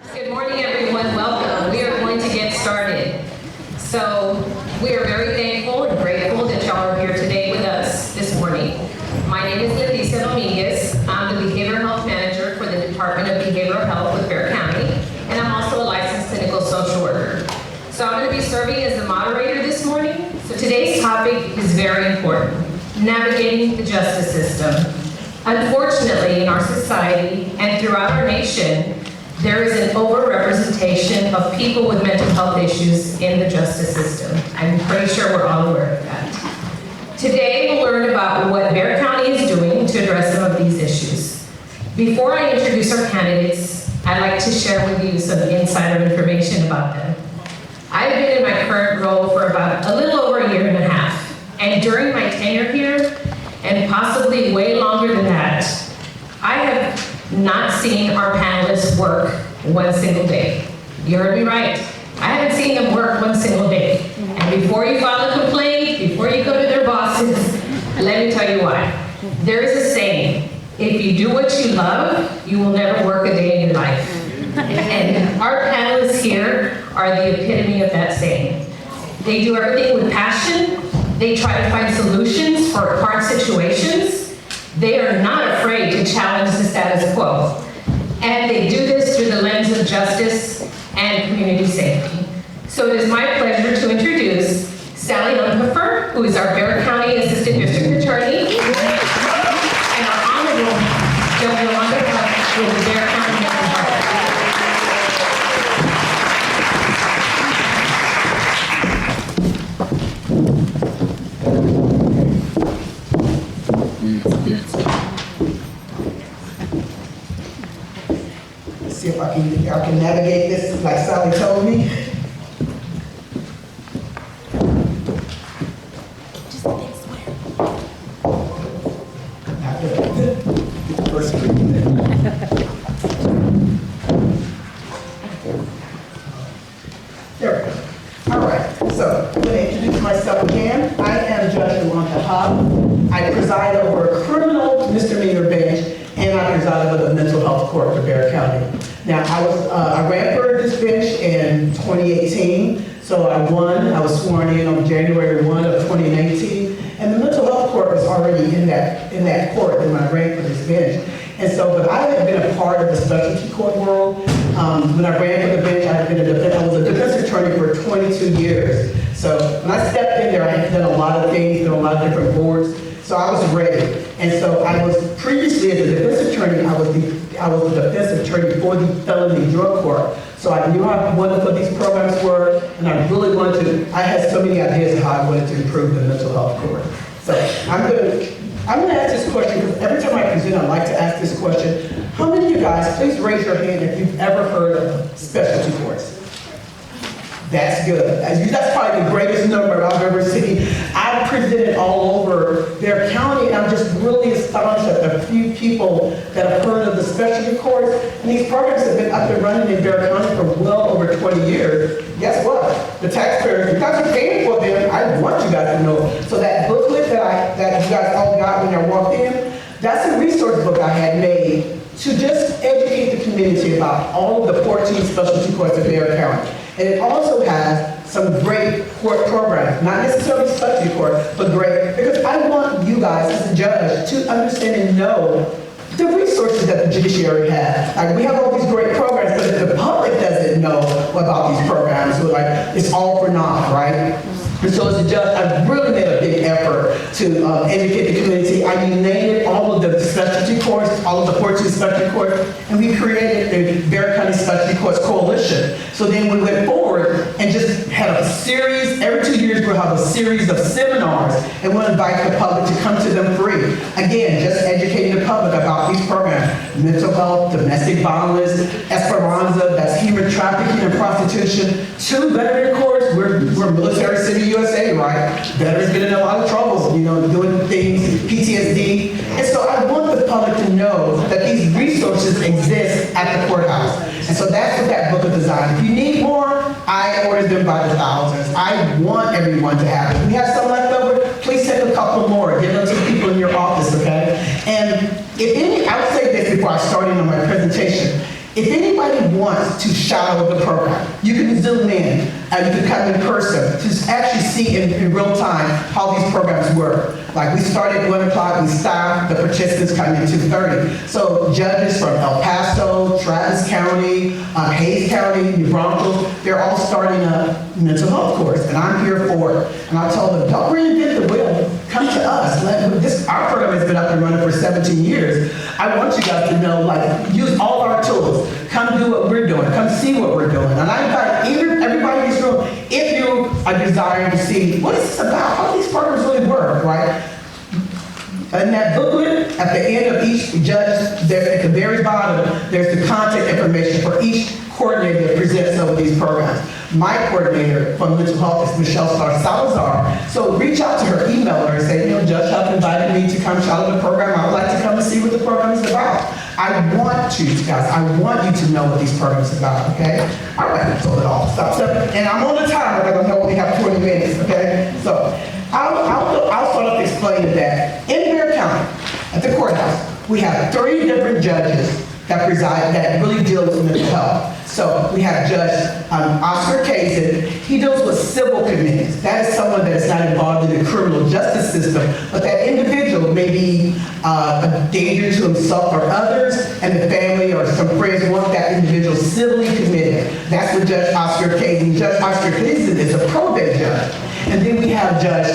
Good morning, everyone. Welcome. We are going to get started. So we are very thankful and grateful that y'all are here today with us this morning. My name is Leticia Dominguez. I'm the Behavioral Health Manager for the Department of Behavioral Health with Bexar County, and I'm also a licensed clinical social worker. So I'm going to be serving as the moderator this morning. So today's topic is very important: navigating the justice system. Unfortunately, in our society and throughout our nation, there is an overrepresentation of people with mental health issues in the justice system. I'm pretty sure we're all aware of that. Today, we'll learn about what Bexar County is doing to address some of these issues. Before I introduce our candidates, I'd like to share with you some insider information about them. I've been in my current role for about a little over a year and a half, and during my tenure here, and possibly way longer than that, I have not seen our panelists work one single day. You heard me right. I haven't seen them work one single day. And before you file a complaint, before you go to their bosses, let me tell you why. There is a saying: if you do what you love, you will never work a day in your life. And our panelists here are the epitome of that saying. They do everything with passion. They try to find solutions for hard situations. They are not afraid to challenge the status quo. And they do this through the lens of justice and community safety. So it is my pleasure to introduce Sally Uncapher, who is our Bexar County Assistant District Attorney, and our Honorable Judge Yolanda, who is the Bexar County Mental Health. See if I can navigate this like Sally told me. Just this way. Not good. First reading there. There we go. All right, so I'm going to introduce myself again. I am Judge Yolanda Huff. I preside over a criminal misdemeanor bench, and I preside over the mental health court for Bexar County. Now, I ran for this bench in 2018, so I won. I was sworn in on January 1 of 2019, and the mental health court was already in that court when I ran for this bench. And so, but I had been a part of the specialty court world. When I ran for the bench, I was a defense attorney for 22 years. So when I stepped in there, I had done a lot of things, done a lot of different boards. So I was ready. And so I was previously, as a defense attorney, I was the defense attorney for the felony drug court. So I knew how wonderful these programs were, and I really wanted to, I had so many ideas of how I wanted to improve the mental health court. So I'm gonna ask this question, because every time I present, I like to ask this question. How many of you guys, please raise your hand if you've ever heard of specialty courts? That's good. That's probably the greatest number I've ever seen. I've presented all over Bexar County, and I'm just really astonished at the few people that have heard of the specialty courts. And these programs have been up and running in Bexar County for well over 20 years. Guess what? The taxpayers, you guys are paying for them. I want you guys to know. So that booklet that you guys all got when you walked in, that's a resource book I had made to just educate the community about all of the 14 specialty courts in Bexar County. And it also has some great court programs, not necessarily specialty court, but great, because I want you guys as a judge to understand and know the resources that the judiciary has. Like, we have all these great programs, but if the public doesn't know about these programs, so like, it's all for naught, right? And so as a judge, I've really made a big effort to educate the community. I united all of the specialty courts, all of the 14 specialty courts, and we created the Bexar County Specialty Courts Coalition. So then we went forward and just had a series, every 2 years we'll have a series of seminars, and we'll invite the public to come to them free. Again, just educating the public about these programs: mental health, domestic violence, Esperanza, that's human trafficking and prostitution. 2 veteran courts, we're military city USA, right? Veterans get in a lot of trouble, doing things, PTSD. And so I want the public to know that these resources exist at the courthouse. And so that's what that book is designed. If you need more, I ordered them by the thousands. I want everyone to have it. If we have some left over, please take a couple more. Give them to the people in your office, okay? And if any, I would say this before I start on my presentation. If anybody wants to shadow the program, you can zoom in, you can come in person to actually see in real time how these programs work. Like we start at 1 o'clock, we stop, the participants come in 2:30. So judges from El Paso, Travis County, Hayes County, New Braunfels, they're all starting a mental health course, and I'm here for it. And I told them, don't reinvent the wheel, come to us. Our program has been up and running for 17 years. I want you guys to know, like, use all our tools. Come do what we're doing. Come see what we're doing. And I invite everybody in this room, if you are desiring to see, what is this about? How do these programs really work, right? In that booklet, at the end of each judge, there at the very bottom, there's the contact information for each coordinator that presents some of these programs. My coordinator from mental health is Michelle Salazar. So reach out to her, email her, and say, Judge Huff invited me to come shadow the program. I would like to come and see what the program is about. I want you guys, I want you to know what these programs are about, okay? All right, so it all stops up. And I'm on the timer because I know we have 20 minutes, okay? So I'll start off explaining that in Bexar County, at the courthouse, we have 3 different judges that preside, that really deal with mental health. So we have Judge Oscar Kazin. He deals with civil commitments. That is someone that is not involved in the criminal justice system, but that individual may be a danger to himself or others, and the family or some friends want that individual civilly committed. That's what Judge Oscar Kazin. Judge Oscar Kazin is a probate judge. And then we have Judge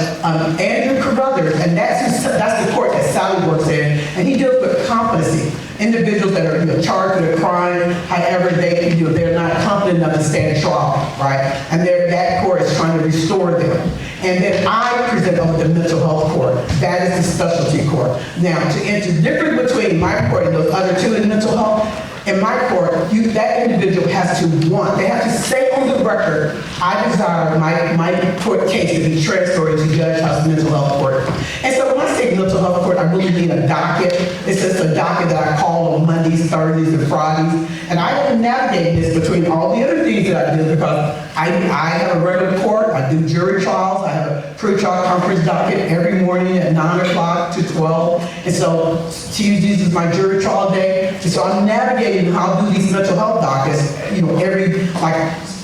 Andrew Carruthers, and that's the court that Sally works in, and he deals with competency. Individuals that are charged with a crime, however they can do it, they're not competent enough to stand trial, right? And that court is trying to restore them. And then I present over the mental health court. That is the specialty court. Now, to difference between my court and those other 2 in mental health, in my court, that individual has to want, they have to say on the record, I desire my court case to be transferred to Judge Huff's mental health court. And so when I say mental health court, I really mean a docket. It's just a docket that I call on Mondays, Thursdays, and Fridays. And I have to navigate this between all the other things that I do because I have a regular court, I do jury trials, I have a pre-trial conference docket every morning at 9 o'clock to 12. And so Tuesdays is my jury trial day. And so I'm navigating how to do these mental health dockets,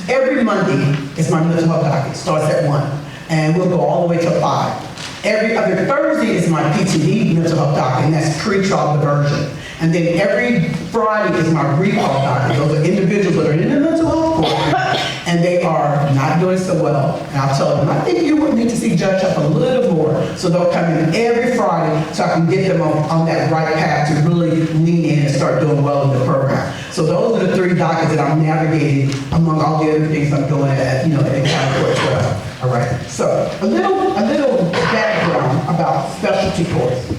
every Monday is my mental health docket. It starts at 1, and we'll go all the way till 5. Every other Thursday is my PTD mental health docket, and that's pre-trial diversion. And then every Friday is my recall docket. Those are individuals that are in the mental health court, and they are not doing so well. And I'll tell them, I think you would need to see Judge Huff a little more. So they'll come in every Friday so I can get them on that right path to really lean in and start doing well in the program. So those are the 3 dockets that I'm navigating among all the other things I'm doing at the county court as well. All right. So a little background about specialty courts.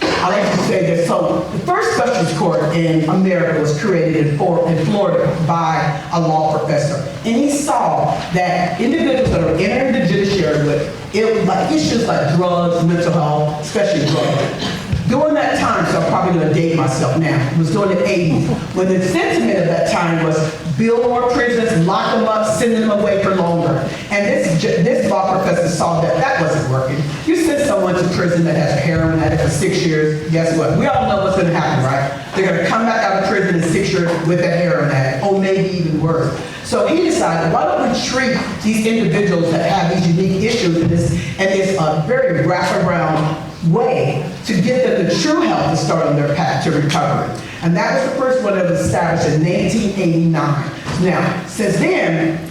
I like to say this. So the first specialty court in America was created in Florida by a law professor. And he saw that individuals that are entering the judiciary with issues like drugs, mental health, especially drugs. During that time, so I'm probably going to date myself now, it was during the 80s, when the sentiment of that time was build more prisons, lock them up, send them away for longer. And this law professor saw that wasn't working. You send someone to prison that has a heroin addict for 6 years, guess what? We all know what's going to happen, right? They're going to come back out of prison in 6 years with that heroin addict, or maybe even worse. So he decided, why don't we treat these individuals that have these unique issues in this very wraparound way to get them the true help to start on their path to recovery. And that was the first one that was established in 1989. Now, since then,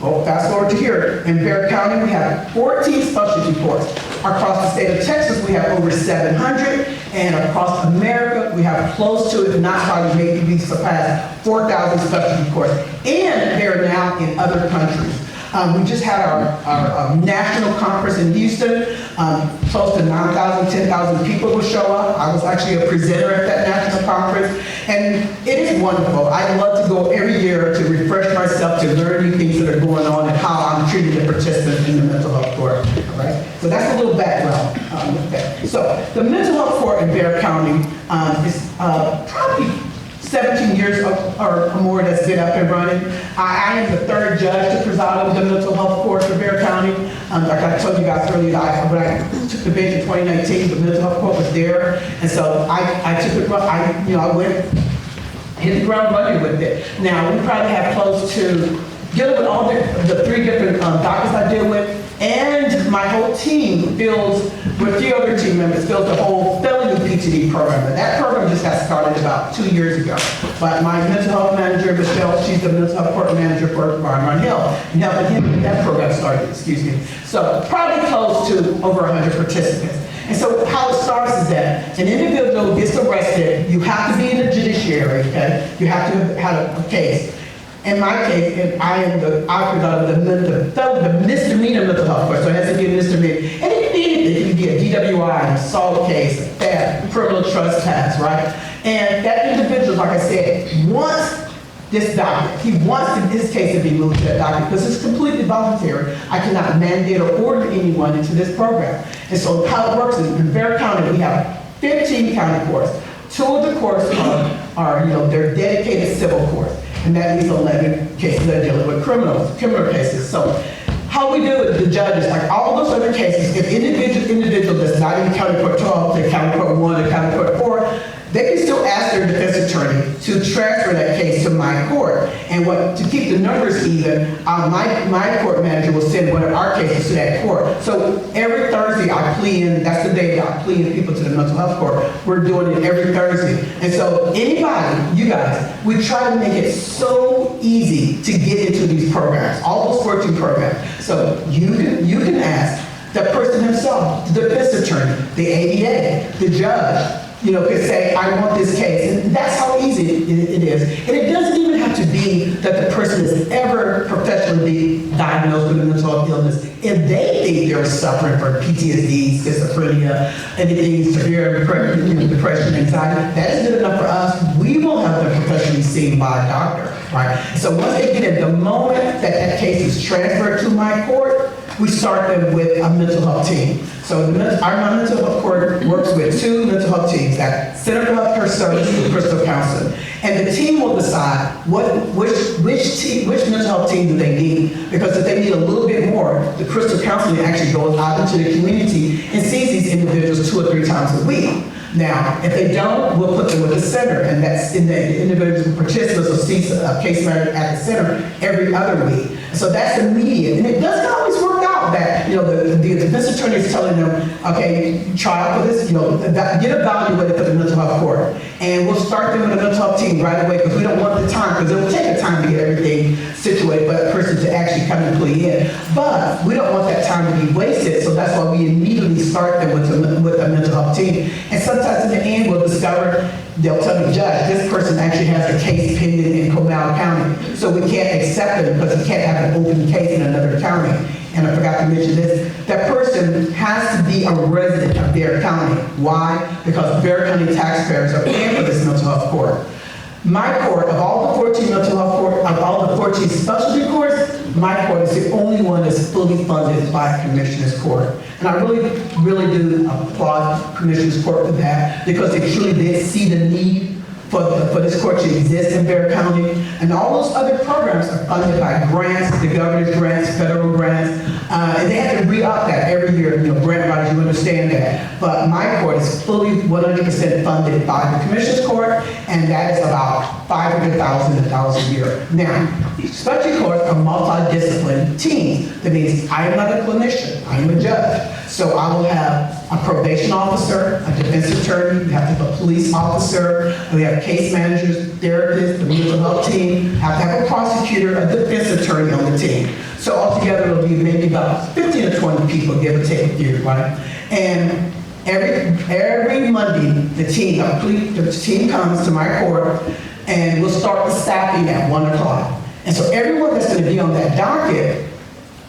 well, fast forward to here, in Bexar County, we have 14 specialty courts. Across the state of Texas, we have over 700, and across America, we have close to, if not probably maybe surpassed 4,000 specialty courts. And they're now in other countries. We just had our national conference in Houston. Close to 9,000, 10,000 people will show up. I was actually a presenter at that national conference. And it is wonderful. I love to go every year to refresh myself, to learn new things that are going on and how I'm treating the participants in the mental health court. All right? So that's a little background with that. So the mental health court in Bexar County is probably 17 years or more that's been up and running. I am the 3rd judge to preside over the mental health court for Bexar County. Like I told you guys earlier, when I took the bench in 2019, the mental health court was there. And so I took it, I went hit the ground running with it. Now, we probably have close to, dealing with all the three different doctors I deal with, and my whole team fills, with three other team members, fills the whole felony PTD program. And that program just got started about 2 years ago. But my mental health manager, Michelle, she's the mental health court manager for Barnard Hill, and helping him get that program started, excuse me. So probably close to over 100 participants. And so how it starts is that an individual gets arrested, you have to be in the judiciary, okay? You have to have a case. In my case, and I am the operative of the misdemeanor mental health court, so it has to be a misdemeanor. And it can be anything. It can be a DWI, an assault case, a theft, criminal trespass, right? And that individual, like I said, wants this document. He wants his case to be moved to that document because it's completely voluntary. I cannot mandate or order anyone into this program. And so how it works is in Bexar County, we have 15 county courts. 2 of the courts are they're dedicated civil courts. And that leaves 11 cases that deal with criminal cases. So how we do it, the judges, like all those other cases, if individual that's not in county court 12, to county court 1, to county court 4, they can still ask their defense attorney to transfer that case to my court. And to keep the numbers even, my court manager will send one of our cases to that court. So every Thursday I plea in, that's the day that I plea in people to the mental health court. We're doing it every Thursday. And so anybody, you guys, we try to make it so easy to get into these programs, all those 14 programs. So you can ask the person himself, the defense attorney, the ADA, the judge, could say, I want this case. And that's how easy it is. And it doesn't even have to be that the person is ever professionally diagnosed with a mental health illness. If they think they're suffering from PTSD, schizophrenia, anything severe, depression, anxiety, that is good enough for us. We will have them professionally seen by a doctor, right? So once they get it, the moment that case is transferred to my court, we start them with a mental health team. So our mental health court works with 2 mental health teams, that Center for Healthcare Services and Crystal Counseling. And the team will decide which mental health team do they need, because if they need a little bit more, the Crystal Counseling actually goes out into the community and sees these individuals 2 or 3 times a week. Now, if they don't, we'll put them with the center, and that's in the individual participants will see a case manager at the center every other week. So that's immediate, and it doesn't always work out that the defense attorney is telling them, okay, try out for this, get evaluated for the mental health court, and we'll start them with a mental health team right away because we don't want the time, because it will take a time to get everything situated for that person to actually come and plea in. But we don't want that time to be wasted, so that's why we immediately start them with a mental health team. And sometimes in the end, we'll discover, they'll tell the judge, this person actually has a case pending in Comal County, so we can't accept it because he can't have an open case in another county. And I forgot to mention this, that person has to be a resident of Bexar County. Why? Because Bexar County taxpayers are paying for this mental health court. My court, of all the 14 mental health court, of all the 14 specialty courts, my court is the only one that's fully funded by Commissioner's Court. And I really do applaud Commissioner's Court for that, because they truly did see the need for this court to exist in Bexar County. And all those other programs are funded by grants, the governor's grants, federal grants, and they have to re-up that every year. Grant writers, you understand that. But my court is fully 100% funded by the Commissioner's Court, and that is about $500,000 a year. Now, specialty courts are multidisciplinary teams. That means I am not a clinician, I am a judge. So I will have a probation officer, a defense attorney, we have to have a police officer, we have case managers, therapists, the mental health team, have to have a prosecutor, a defense attorney on the team. So altogether it'll be maybe about 15 or 20 people, give or take a year, right? And every Monday, the team comes to my court, and we'll start the staffing at 1 o'clock. And so everyone that's going to be on that docket,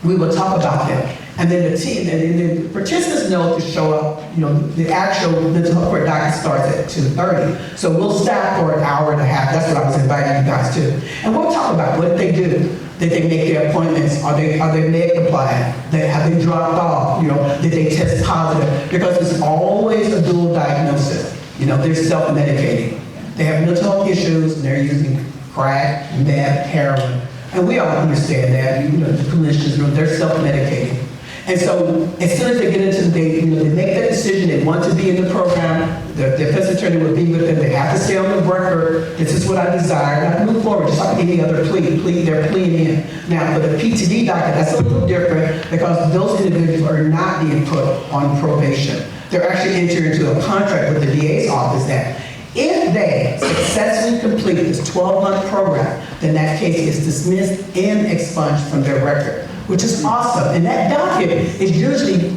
we will talk about them. And then the participants know to show up, the actual mental health court docket starts at 2:30. So we'll staff for an hour and a half. That's what I was inviting you guys to. And we'll talk about what did they do? Did they make their appointments? Are they med compliant? Have they dropped off? Did they test positive? Because it's always a dual diagnosis. They're self-medicating. They have mental health issues, and they're using crack, meth, heroin. And we all understand that. The clinicians, they're self-medicating. And so as soon as they get into they make that decision, they want to be in the program, the defense attorney will be with them, they have to stay on the record, this is what I desire, and I move forward, just like any other plea, they're pleading in. Now, for the PTD docket, that's a little different because those individuals are not being put on probation. They're actually entering into a contract with the DA's office that if they successfully complete this 12-month program, then that case is dismissed and expunged from their record, which is awesome. And that docket is usually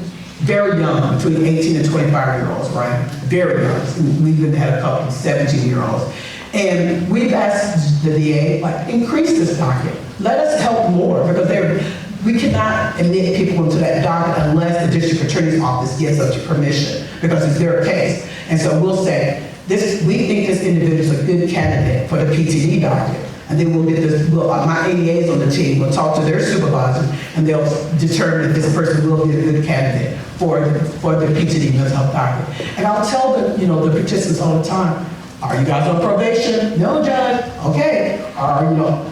very young, between 18 and 25-year-olds, right? Very young. We've even had a couple of 17-year-olds. And we've asked the DA, increase this docket. Let us help more, because we cannot admit people into that docket unless the district attorney's office gives us permission, because it's their case. And so we'll say, we think this individual is a good candidate for the PTD docket. And then we'll get this, my ADAs on the team will talk to their supervisor, and they'll determine if this person will be a good candidate for the PTD mental health docket. And I'll tell the participants all the time, are you guys on probation? No, Judge. Okay.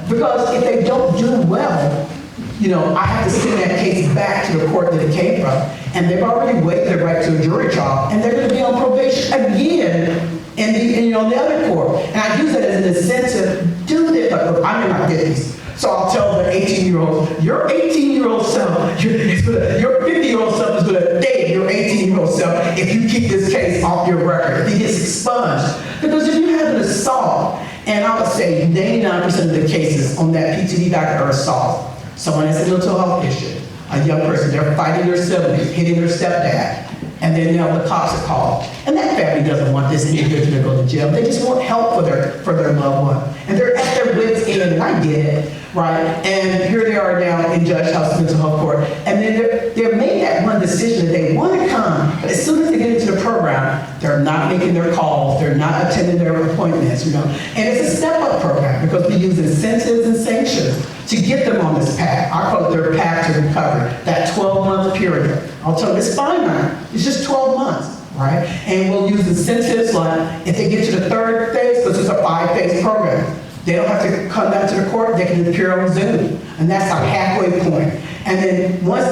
Because if they don't do well, I have to send that case back to the court that it came from, and they've already waived their right to a jury trial, and they're going to be on probation again in the other court. And I use that as an incentive. Do this. Look, I may not get these. So I'll tell the 18-year-old, your 18-year-old self, your 50-year-old self is going to date your 18-year-old self if you keep this case off your record, if he gets expunged. Because if you have an assault, and I would say 99% of the cases on that PTD docket are assaults. Someone has a mental health issue, a young person, they're fighting their siblings, hitting their stepdad, and then the cops are called. And that family doesn't want this individual to go to jail. They just want help for their loved one. And they're at their wits' end, and I get it, right? And here they are now in Judge Huff's mental health court. And then they're made that one decision that they want to come, but as soon as they get into the program, they're not making their calls, they're not attending their appointments, And it's a step-up program because we use incentives and sanctions to get them on this path. I call it their path to recovery, that 12-month period. I'll tell them it's fine now. It's just 12 months, right? And we'll use incentives like if they get to the third phase, because it's a 5-phase program, they don't have to come down to the court, they can appear on Zoom. And that's our halfway point. And then once,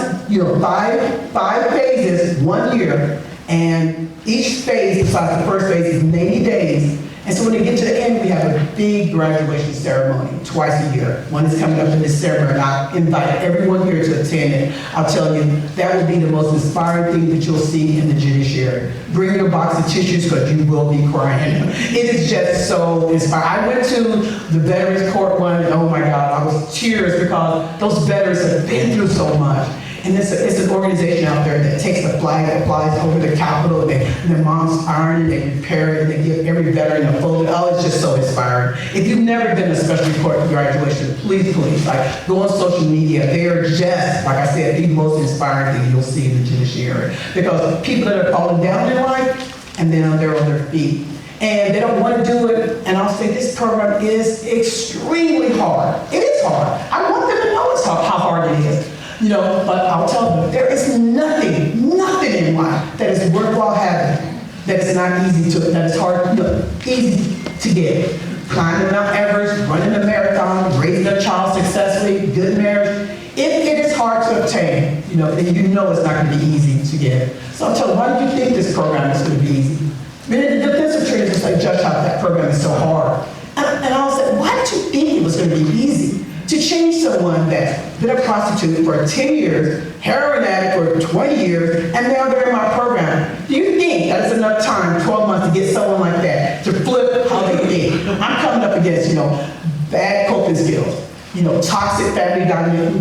5 phases, 1 year, and each phase, besides the first phase, is 90 days. And so when they get to the end, we have a big graduation ceremony twice a year. One is coming up in December, and I invite everyone here to attend it. I'll tell you, that will be the most inspiring thing that you'll see in the judiciary. Bring your box of tissues because you will be crying. It is just so inspiring. I went to the Veterans Court one, and oh my God, I was tears because those veterans have been through so much. And it's an organization out there that takes the flag that flies over the Capitol, and their moms iron it, they repair it, and they give every veteran a photo. Oh, it's just so inspiring. If you've never been to a special court graduation, please, go on social media. They are just, like I said, the most inspiring thing you'll see in the judiciary. Because people that are falling down in life, and then they're on their feet. And they don't want to do it, and I'll say this program is extremely hard. It is hard. I want them to know how hard it is. But I'll tell them, there is nothing in life that is worthwhile having that is not easy that is hard, easy to get. Climbing Mount Everest, running a marathon, raising a child successfully, good marriage. If it is hard to obtain, then it's not going to be easy to get. So I'll tell them, why do you think this program is going to be easy? The defense attorneys will say, Judge, how that program is so hard. And I'll say, why did you think it was going to be easy? To change someone that's been a prostitute for 10 years, heroin addict for 20 years, and now they're in my program. Do you think that is enough time, 12 months, to get someone like that to flip how they think? I'm coming up against, bad coping skills, toxic family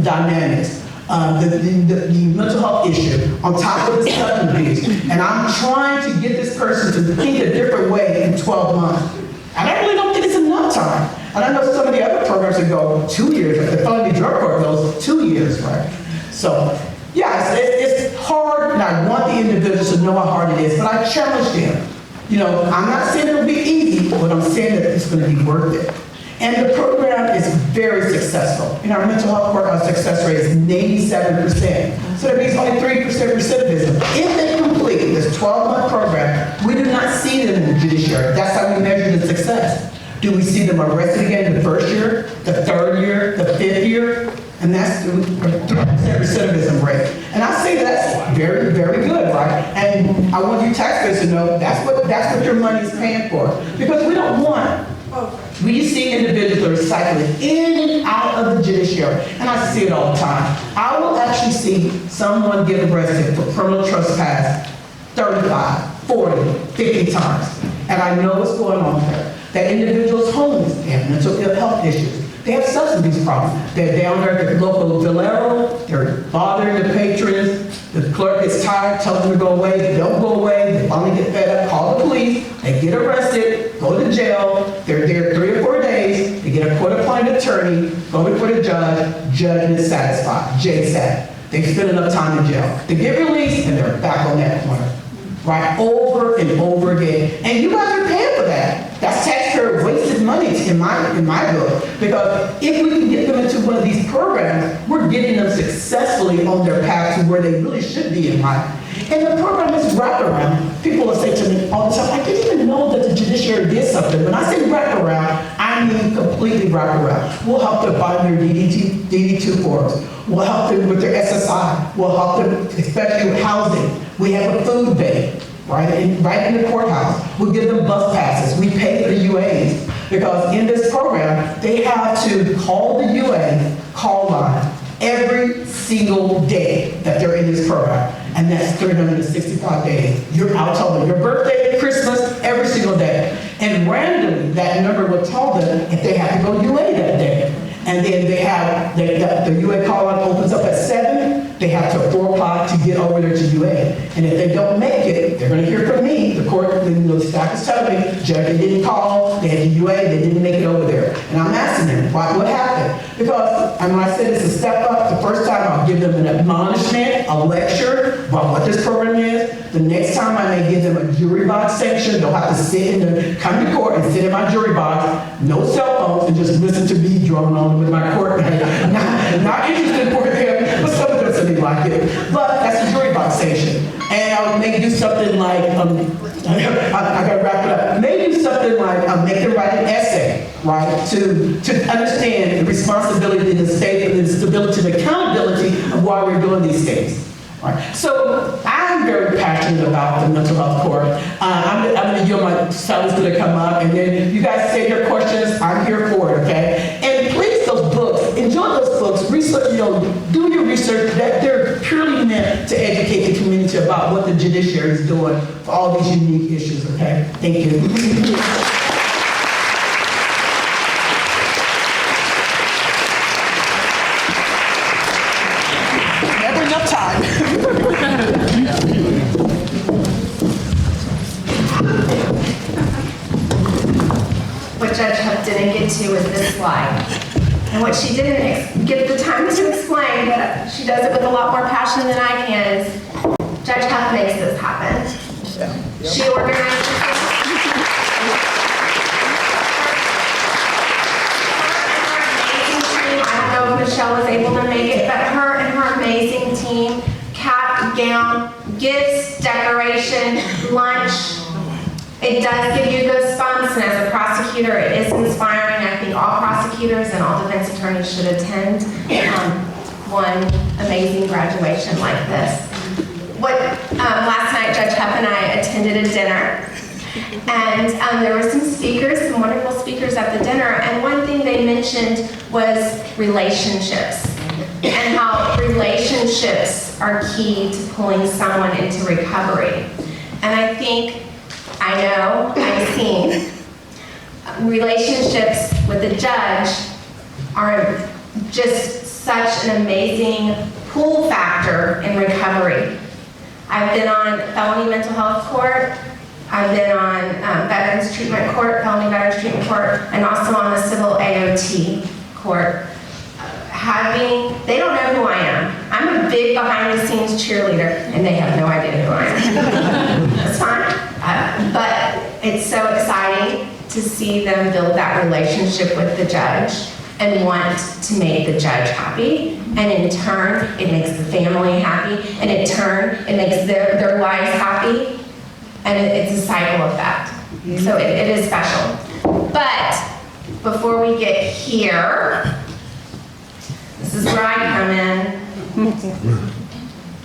dynamics, the mental health issue, on top of the substance abuse. And I'm trying to get this person to think a different way in 12 months. And I really don't think it's enough time. And I know some of the other programs that go 2 years, like the felony drug court goes 2 years, right? So, yeah, it's hard, and I want the individuals to know how hard it is, but I challenge them. I'm not saying it'll be easy, but I'm saying that it's going to be worth it. And the program is very successful. In our mental health court, our success rate is 87%. So that means only 3% recidivism. If they complete this 12-month program, we do not see them in the judiciary. That's how we measure the success. Do we see them arrested again in the first year, the third year, the fifth year? And that's a 3% recidivism rate. And I say that's very, very good, right? And I want you taxpayers to know that's what your money is paying for. Because we don't want, we see individuals that are cycling in and out of the judiciary. And I see it all the time. I will actually see someone get arrested for criminal trespass 35, 40, 50 times. And I know what's going on there. That individual's homeless, they have mental health issues. They have substance abuse problems. They're down there at the local Valero, they're bothering the patrons, the clerk is tired, tells them to go away, they don't go away, they finally get fed up, call the police, they get arrested, go to jail, they're there 3 or 4 days, they get a court-appointed attorney, go before the judge is satisfied, JSAT. They spend enough time in jail. They get released and they're back on that corner. Right, over and over again. And you guys are paying for that. That's taxpayer wasted money in my book. Because if we can get them into one of these programs, we're getting them successfully on their path to where they really should be in life. And the program is wraparound. People will say to me all the time, I didn't even know that the judiciary did something. When I say wraparound, I mean completely wraparound. We'll help them find their DD2 forms. We'll help them with their SSI. We'll help them, especially with housing. We have a food bank, right in the courthouse. We'll give them bus passes. We pay for the UAs because in this program, they have to call the UA call line every single day that they're in this program. And that's 365 days. I'll tell them your birthday, Christmas, every single day. And randomly, that number will tell them if they have to go UA that day. And then the UA call line opens up at 7. They have till 4 o'clock to get over there to UA. And if they don't make it, they're going to hear from me. The court, the staff is telling me, Judge, they didn't call, they had the UA, they didn't make it over there. And I'm asking them, what happened? Because, and when I said it's a step up, the first time I'll give them an admonishment, a lecture about what this program is. The next time I may give them a jury box sanction. They'll have to come to court and sit in my jury box, no cell phones, and just listen to me drone on with my court. Not interested for them, but some of them say they like it. But that's a jury box sanction. And I'll maybe do something like, I gotta wrap it up. Maybe do something like make them write an essay, right? To understand the responsibility, the state, the stability, the accountability of why we're doing these things. Right. So I'm very passionate about the mental health court. I'm going to yield my Sally's going to come up, and then you guys say your questions. I'm here for it, okay? And please, those books, enjoy those books. Research, do your research. That they're purely meant to educate the community about what the judiciary is doing for all these unique issues, okay? Thank you. What Judge Huff didn't get to is this slide. And what she didn't get the time to explain, but she does it with a lot more passion than I can, is Judge Huff makes this happen. She organizes this. I don't know if Michelle was able to make it, but her and her amazing team, cap, gown, gifts, decoration, lunch. It does give you goosebumps, and as a prosecutor, it is inspiring. I think all prosecutors and all defense attorneys should attend one amazing graduation like this. Last night, Judge Huff and I attended a dinner, and there were some speakers, some wonderful speakers at the dinner, and one thing they mentioned was relationships, and how relationships are key to pulling someone into recovery. And I think, I know, I've seen relationships with the judge are just such an amazing pull factor in recovery. I've been on felony mental health court, I've been on veterans treatment court, felony veterans treatment court, and also on the civil AOT court. They don't know who I am. I'm a big behind the scenes cheerleader, and they have no idea who I am. That's fine. But it's so exciting to see them build that relationship with the judge and want to make the judge happy. And in turn, it makes the family happy. And in turn, it makes their lives happy. And it's a cycle effect. So it is special. But before we get here, this This is where I come in.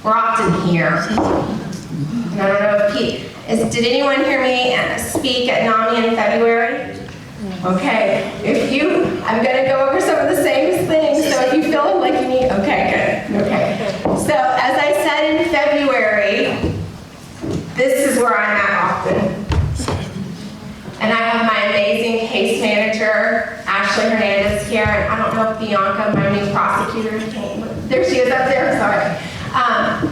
We're often here. And I don't know if did anyone hear me speak at NAMI in February? Okay, I'm gonna go over some of the same things, so if you feel like you need, okay, good, okay. So, as I said in February, this is where I'm at often. And I have my amazing case manager, Ashley Hernandez here, and I don't know if Bianca, my new prosecutor, came. There she is up there, sorry.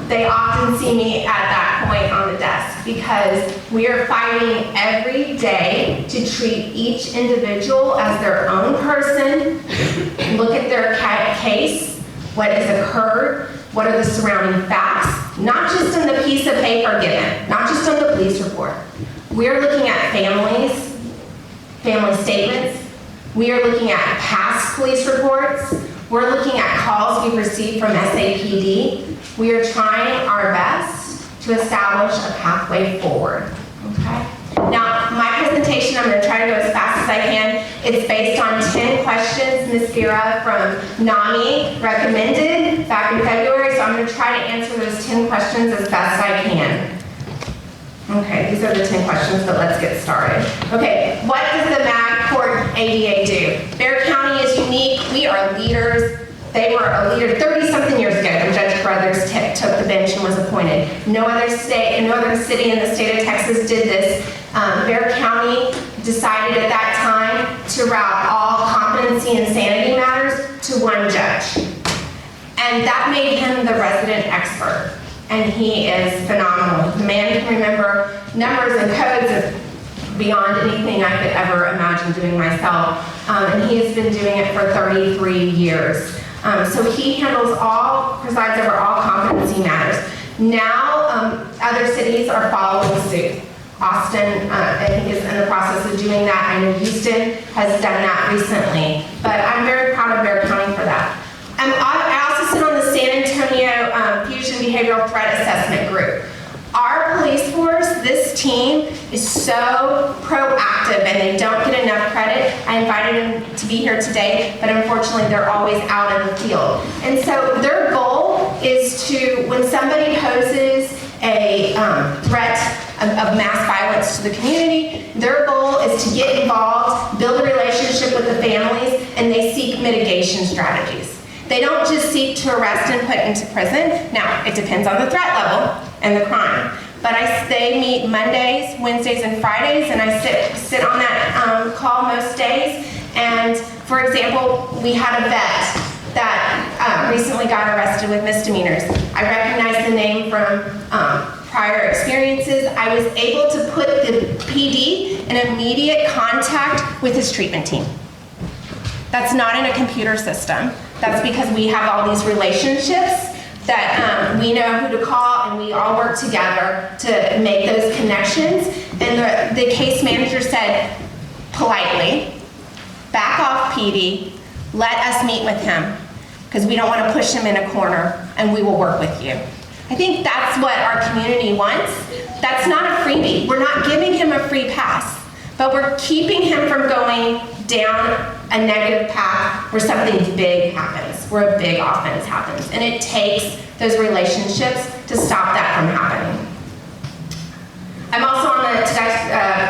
They often see me at that point on the desk because we are fighting every day to treat each individual as their own person, look at their case, what has occurred, what are the surrounding facts, not just on the piece of paper given, not just on the police report. We're looking at families, family statements. We are looking at past police reports. We're looking at calls we've received from SAPD. We are trying our best to establish a pathway forward, okay? Now, my presentation, I'm gonna try to go as fast as I can. It's based on 10 questions Ms. Vera from NAMI recommended back in February, so I'm gonna try to answer those 10 questions as best I can. Okay, these are the 10 questions, but let's get started. Okay, what does the MAG Court ADA do? Bexar County is unique. We are leaders. They were a leader 30-something years ago when Judge Carruthers took the bench and was appointed. No other state and no other city in the state of Texas did this. Bexar County decided at that time to route all competency and sanity matters to one judge. And that made him the resident expert. And he is phenomenal. The man can remember numbers and codes beyond anything I could ever imagine doing myself. And he has been doing it for 33 years. So he presides over all competency matters. Now, other cities are following suit. Austin, I think, is in the process of doing that. I know Houston has done that recently. But I'm very proud of Bexar County for that. I also sit on the San Antonio Fusion Behavioral Threat Assessment Group. Our police force, this team, is so proactive and they don't get enough credit. I invited them to be here today, but unfortunately they're always out in the field. And so their goal is to, when somebody poses a threat of mass violence to the community, their goal is to get involved, build a relationship with the families, and they seek mitigation strategies. They don't just seek to arrest and put into prison. Now, it depends on the threat level and the crime. But they meet Mondays, Wednesdays, and Fridays, and I sit on that call most days. And for example, we had a vet that recently got arrested with misdemeanors. I recognize the name from prior experiences. I was able to put the PD in immediate contact with his treatment team. That's not in a computer system. That's because we have all these relationships that we know who to call, and we all work together to make those connections. And the case manager said politely, back off PD, let us meet with him, because we don't want to push him in a corner, and we will work with you. I think that's what our community wants. That's not a freebie. We're not giving him a free pass, but we're keeping him from going down a negative path where something big happens, where a big offense happens. And it takes those relationships to stop that from happening. I'm also on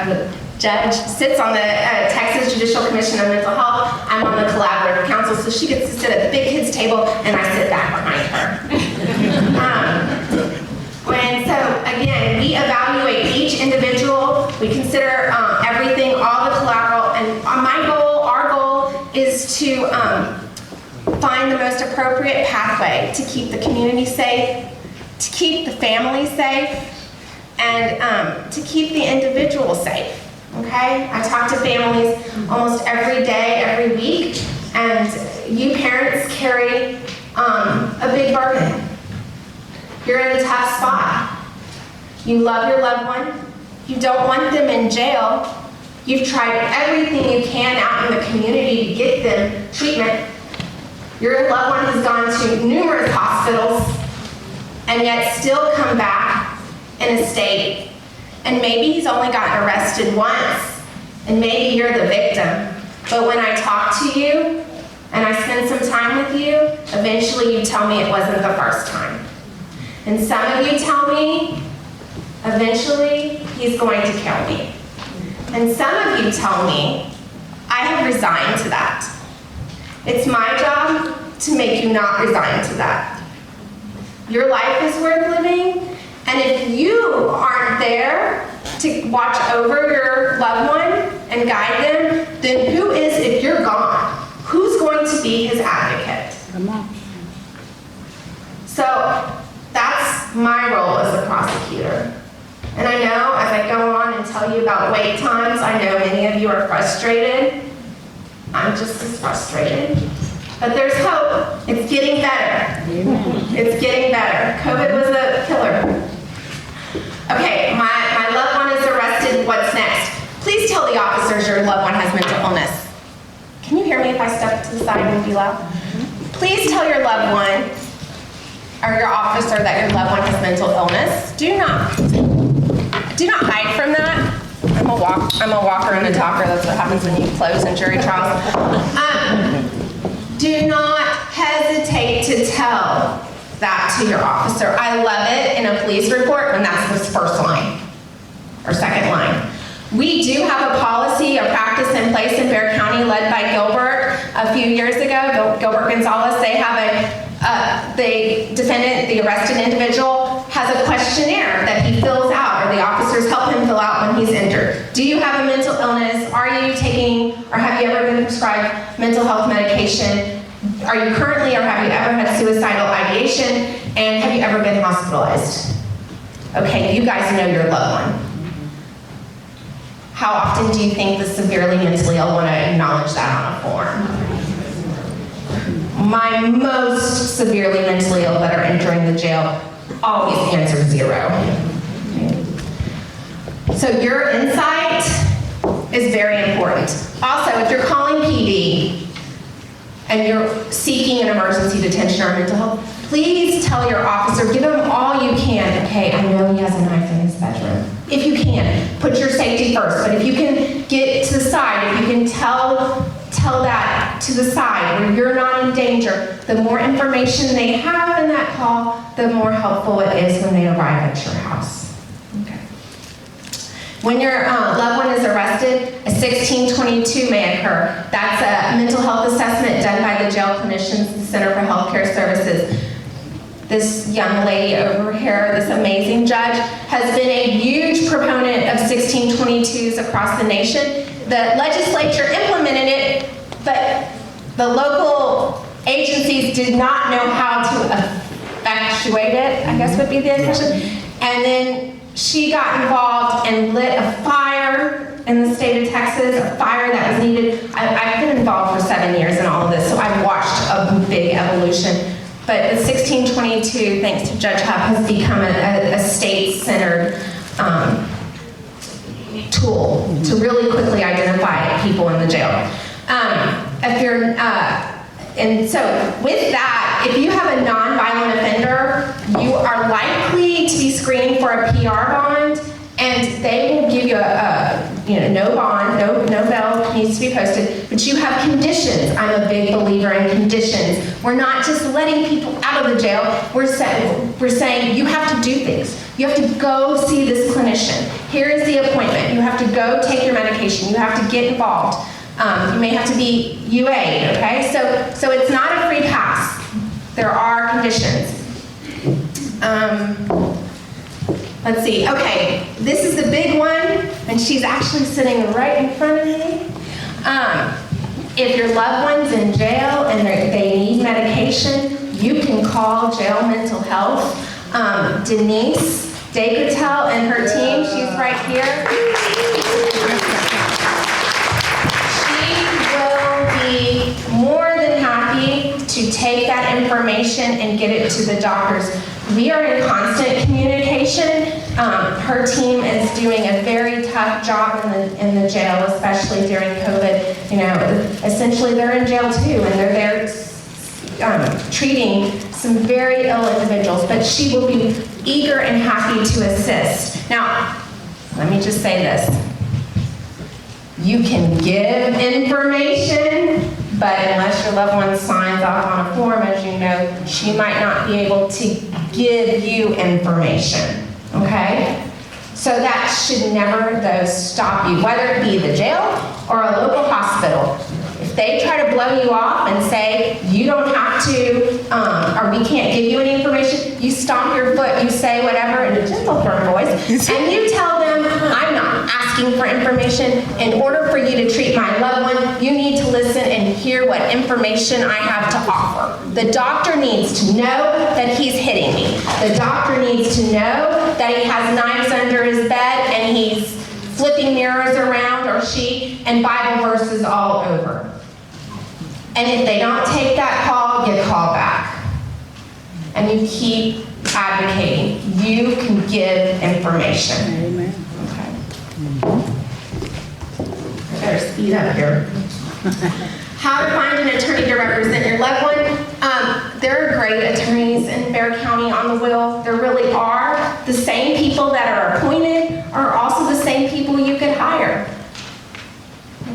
the judge sits on the Texas Judicial Commission on Mental Health. I'm on the Collaborative Council, so she gets to sit at the big kids table, and I sit back behind her. And so, again, we evaluate each individual. We consider everything, all the collateral, and our goal is to find the most appropriate pathway to keep the community safe, to keep the family safe, and to keep the individual safe. Okay? I talk to families almost every day, every week, and you parents carry a big burden. You're in a tough spot. You love your loved one. You don't want them in jail. You've tried everything you can out in the community to get them treatment. Your loved one has gone to numerous hospitals and yet still come back in a state. And maybe he's only gotten arrested once, and maybe you're the victim. But when I talk to you, and I spend some time with you, eventually you tell me it wasn't the first time. And some of you tell me, eventually he's going to kill me. And some of you tell me, I have resigned to that. It's my job to make you not resign to that. Your life is worth living, and if you aren't there to watch over your loved one and guide them, then who is, if you're gone, who's going to be his advocate? Come on. So that's my role as a prosecutor. And I know as I go on and tell you about wait times, I know many of you are frustrated. I'm just as frustrated. But there's hope. It's getting better. It's getting better. COVID was a killer. Okay, my loved one is arrested. What's next? Please tell the officers your loved one has mental illness. Can you hear me if I step to the side and be loud? Please tell your loved one or your officer that your loved one has mental illness. Do not hide from that. I'm a walker and a talker. That's what happens when you close in jury trials. Do not hesitate to tell that to your officer. I love it in a police report when that's the first line or second line. We do have a policy, a practice in place in Bexar County led by Gilbert a few years ago, Gilbert Gonzalez. They have the defendant, the arrested individual, has a questionnaire that he fills out, or the officers help him fill out when he's injured. Do you have a mental illness? Are you taking, or have you ever been prescribed mental health medication? Are you currently, or have you ever had suicidal ideation? And have you ever been hospitalized? Okay, you guys know your loved one. How often do you think the severely mentally ill want to acknowledge that on a form? My most severely mentally ill that are entering the jail always answer 0. So your insight is very important. Also, if you're calling PD and you're seeking an emergency detention or mental health, please tell your officer, give him all you can. Okay, I know he has a knife in his bedroom. If you can, put your safety first. But if you can get to the side, if you can tell that to the side where you're not in danger, the more information they have in that call, the more helpful it is when they arrive at your house. Okay. When your loved one is arrested, a 1622 may occur. That's a mental health assessment done by the jail clinicians, the Center for Healthcare Services. This young lady over here, this amazing judge, has been a huge proponent of 1622s across the nation. The legislature implemented it, but the local agencies did not know how to effectuate it, I guess would be the expression. And then she got involved and lit a fire in the state of Texas, a fire that was needed. I've been involved for 7 years in all of this, so I've watched a big evolution. But the 1622, thanks to Judge Huff, has become a state-centered tool to really quickly identify people in the jail. And so with that, if you have a nonviolent offender, you are likely to be screened for a PR bond, and they will give you no bond, no bail needs to be posted, but you have conditions. I'm a big believer in conditions. We're not just letting people out of the jail. We're saying you have to do things. You have to go see this clinician. Here is the appointment. You have to go take your medication. You have to get involved. You may have to be UA'd, okay? So it's not a free pass. There are conditions. Let's see, okay, this is the big one, and she's actually sitting right in front of me. If your loved one's in jail and they need medication, you can call jail mental health. Denise Decotel and her team, she's right here. She will be more than happy to take that information and get it to the doctors. We are in constant communication. Her team is doing a very tough job in the jail, especially during COVID. You know, essentially they're in jail too, and they're there treating some very ill individuals, but she will be eager and happy to assist. Now, let me just say this. You can give information, but unless your loved one signs off on a form, as you know, she might not be able to give you information, okay? So that should never, though, stop you, whether it be the jail or a local hospital. If they try to blow you off and say, you don't have to, or we can't give you any information, you stomp your foot, you say whatever in a gentle, firm voice, and you tell them, I'm not asking for information. In order for you to treat my loved one, you need to listen and hear what information I have to offer. The doctor needs to know that he's hitting me. The doctor needs to know that he has knives under his bed and he's flipping mirrors around, or she, and Bible verses all over. And if they don't take that call, you call back. And you keep advocating. You can give information. Amen. Okay. I better speed up here. How to find an attorney to represent your loved one. There are great attorneys in Bexar County on the wheel. There really are. The same people that are appointed are also the same people you could hire.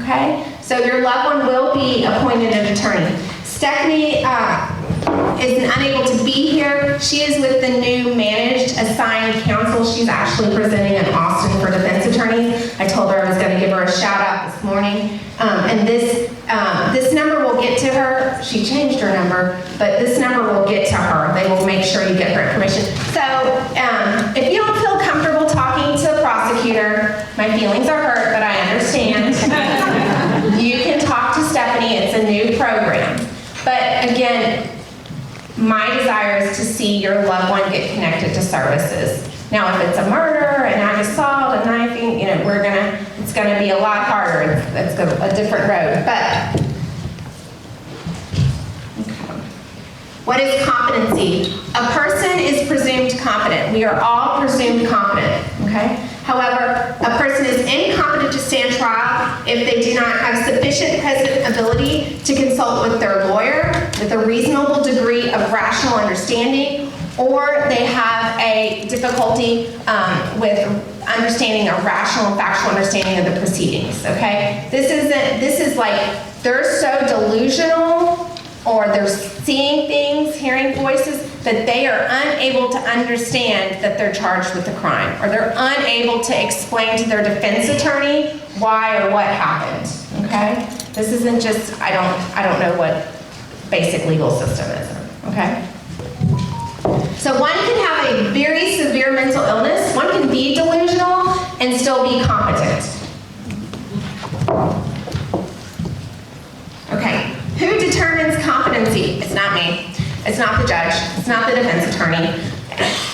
Okay? So your loved one will be appointed an attorney. Stephanie is unable to be here. She is with the new managed assigned counsel. She's actually presenting in Austin for defense attorneys. I told her I was going to give her a shout out this morning. And this number will get to her. She changed her number, but this number will get to her. They will make sure you get her information. So if you don't feel comfortable talking to a prosecutor, my feelings are hurt, but I understand. You can talk to Stephanie. It's a new program. But again, my desire is to see your loved one get connected to services. Now, if it's a murder, an assault, a knifing, it's gonna be a lot harder. It's a different road. But okay. What is competency? A person is presumed competent. We are all presumed competent. Okay. However, a person is incompetent to stand trial if they do not have sufficient present ability to consult with their lawyer with a reasonable degree of rational understanding, or they have a difficulty with understanding a rational and factual understanding of the proceedings, okay? This is like, they're so delusional, or they're seeing things, hearing voices, that they are unable to understand that they're charged with a crime, or they're unable to explain to their defense attorney why or what happened, okay? This isn't just, I don't know what basic legal system is, okay? So one can have a very severe mental illness, one can be delusional and still be competent. Okay, who determines competency? It's not me. It's not the judge. It's not the defense attorney.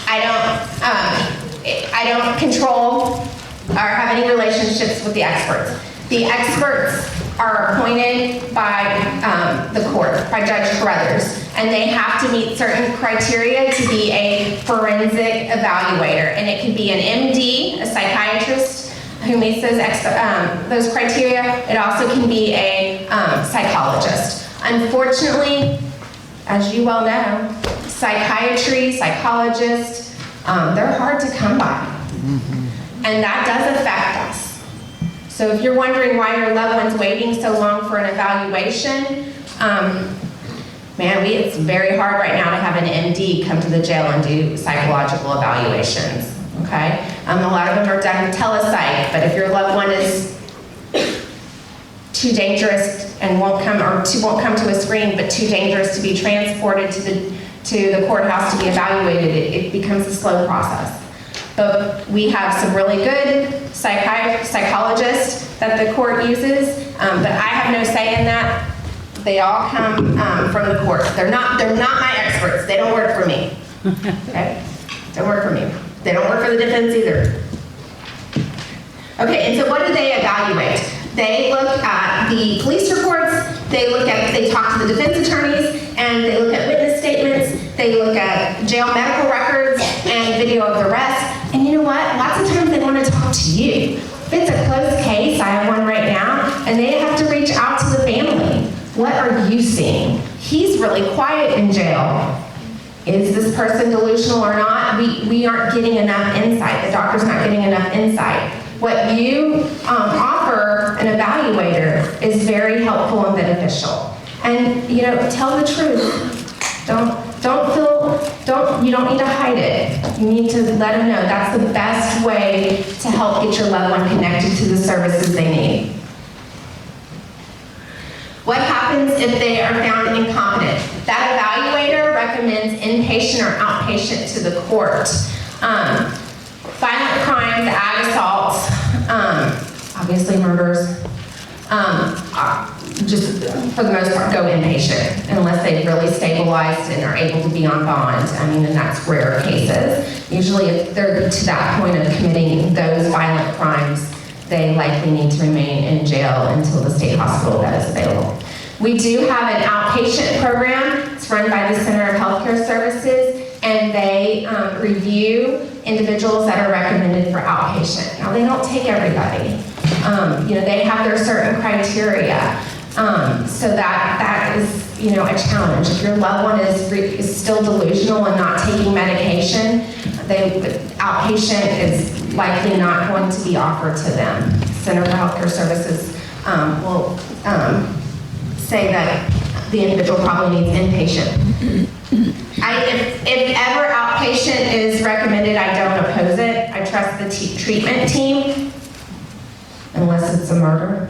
I don't control or have any relationships with the experts. The experts are appointed by the court, by Judge Carruthers, and they have to meet certain criteria to be a forensic evaluator. And it can be an MD, a psychiatrist, who meets those criteria. It also can be a psychologist. Unfortunately, as you well know, psychiatry, psychologists, they're hard to come by. And that does affect us. So if you're wondering why your loved one's waiting so long for an evaluation, it's very hard right now to have an MD come to the jail and do psychological evaluations, okay? A lot of them are done with telepsych, but if your loved one is too dangerous and won't come to a screen, but too dangerous to be transported to the courthouse to be evaluated, it becomes a slow process. But we have some really good psychologists that the court uses, but I have no say in that. They all come from the court. They're not my experts. They don't work for me. Okay? Don't work for me. They don't work for the defense either. Okay, and so what do they evaluate? They look at the police reports, they talk to the defense attorneys, and they look at witness statements, they look at jail medical records and video of the arrest. And you know what? Lots of times they want to talk to you. If it's a closed case, I have one right now, and they have to reach out to the family. What are you seeing? He's really quiet in jail. Is this person delusional or not? We aren't getting enough insight. The doctor's not getting enough insight. What you offer an evaluator is very helpful and beneficial. And, you know, tell the truth. You don't need to hide it. You need to let them know. That's the best way to help get your loved one connected to the services they need. What happens if they are found incompetent? That evaluator recommends inpatient or outpatient to the court. Violent crimes, ag assaults, obviously murders, just for the most part go inpatient unless they've really stabilized and are able to be on bond. I mean, and that's rare cases. Usually if they're to that point of committing those violent crimes, they likely need to remain in jail until the state hospital bed is available. We do have an outpatient program. It's run by the Center of Healthcare Services, and they review individuals that are recommended for outpatient. Now, they don't take everybody. You know, they have their certain criteria. So that is, you know, a challenge. If your loved one is still delusional and not taking medication, outpatient is likely not going to be offered to them. Center for Healthcare Services will say that the individual probably needs inpatient. If ever outpatient is recommended, I don't oppose it. I trust the treatment team, unless it's a murder.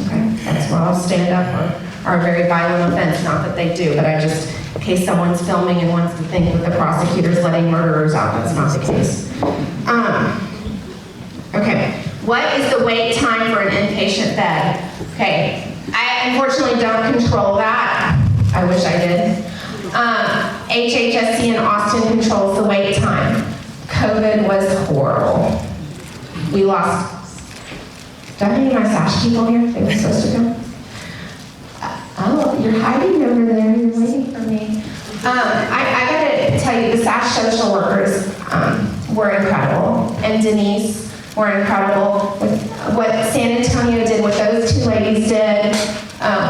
Okay, that's where I'll stand up, or a very violent offense. Not that they do, but I just, in case someone's filming and wants to think that the prosecutor's letting murderers out, that's not the case. Okay, what is the wait time for an inpatient bed? Okay, I unfortunately don't control that. I wish I did. HHSC in Austin controls the wait time. COVID was horrible. We lost. Do I have any of my SASH people here? They were supposed to come. Oh, you're hiding over there. You're waiting for me. I gotta tell you, the SASH social workers were incredible, and Denise were incredible. What San Antonio did, what those two ladies did,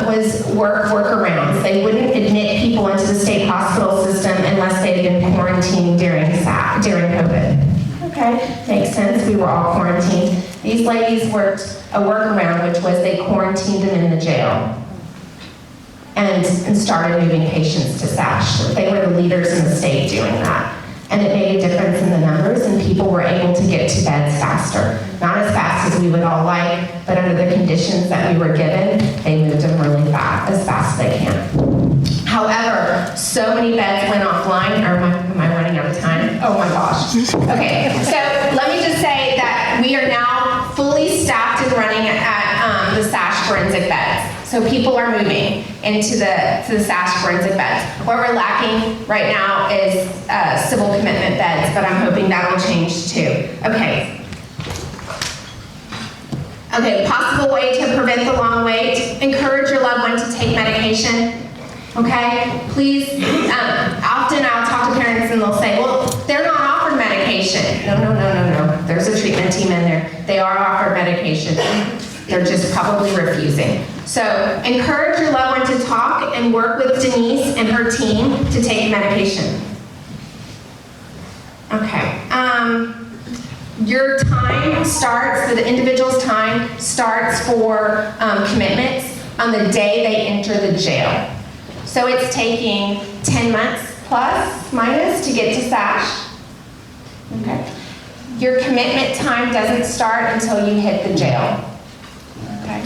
was workarounds. They wouldn't admit people into the state hospital system unless they'd been quarantined during COVID. Okay, makes sense. We were all quarantined. These ladies worked a workaround, which was they quarantined them in the jail and started moving patients to SASH. They were the leaders in the state doing that. And it made a difference in the numbers, and people were able to get to beds faster. Not as fast as we would all like, but under the conditions that we were given, they moved them really fast, as fast as they can. However, so many beds went offline. Or am I running out of time? Oh my gosh. Okay, so let me just say that we are now fully staffed and running at the SASH forensic beds. So people are moving into the SASH forensic beds. What we're lacking right now is civil commitment beds, but I'm hoping that will change too. Okay. Okay, possible way to prevent the long wait. Encourage your loved one to take medication. Okay, please, often I'll talk to parents and they'll say, well, they're not offered medication. No. There's a treatment team in there. They are offered medication. They're just probably refusing. So encourage your loved one to talk and work with Denise and her team to take medication. Okay. Your time starts, the individual's time starts for commitments on the day they enter the jail. So it's taking 10 months plus, minus, to get to SASH. Okay. Your commitment time doesn't start until you hit the jail. Okay.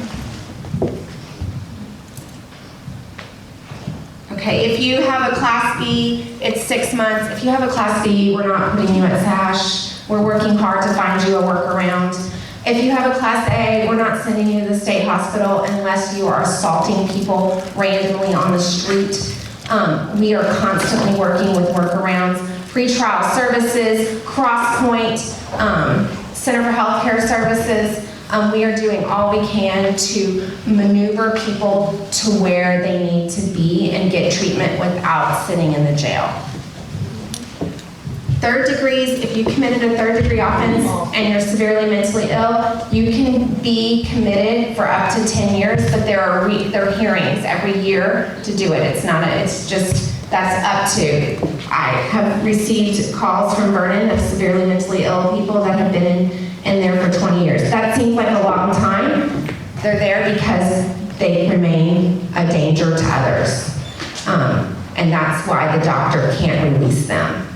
Okay, if you have a Class B, it's 6 months. If you have a Class B, we're not putting you at SASH. We're working hard to find you a workaround. If you have a Class A, we're not sending you to the state hospital unless you are assaulting people randomly on the street. We are constantly working with workarounds. Pretrial services, Crosspoint, Center for Healthcare Services. We are doing all we can to maneuver people to where they need to be and get treatment without sitting in the jail. Third degrees, if you committed a third degree offense and you're severely mentally ill, you can be committed for up to 10 years, but there are hearings every year to do it. It's just, that's up to. I have received calls from Vernon of severely mentally ill people that have been in there for 20 years. That seems like a long time. They're there because they remain a danger to others. And that's why the doctor can't release them.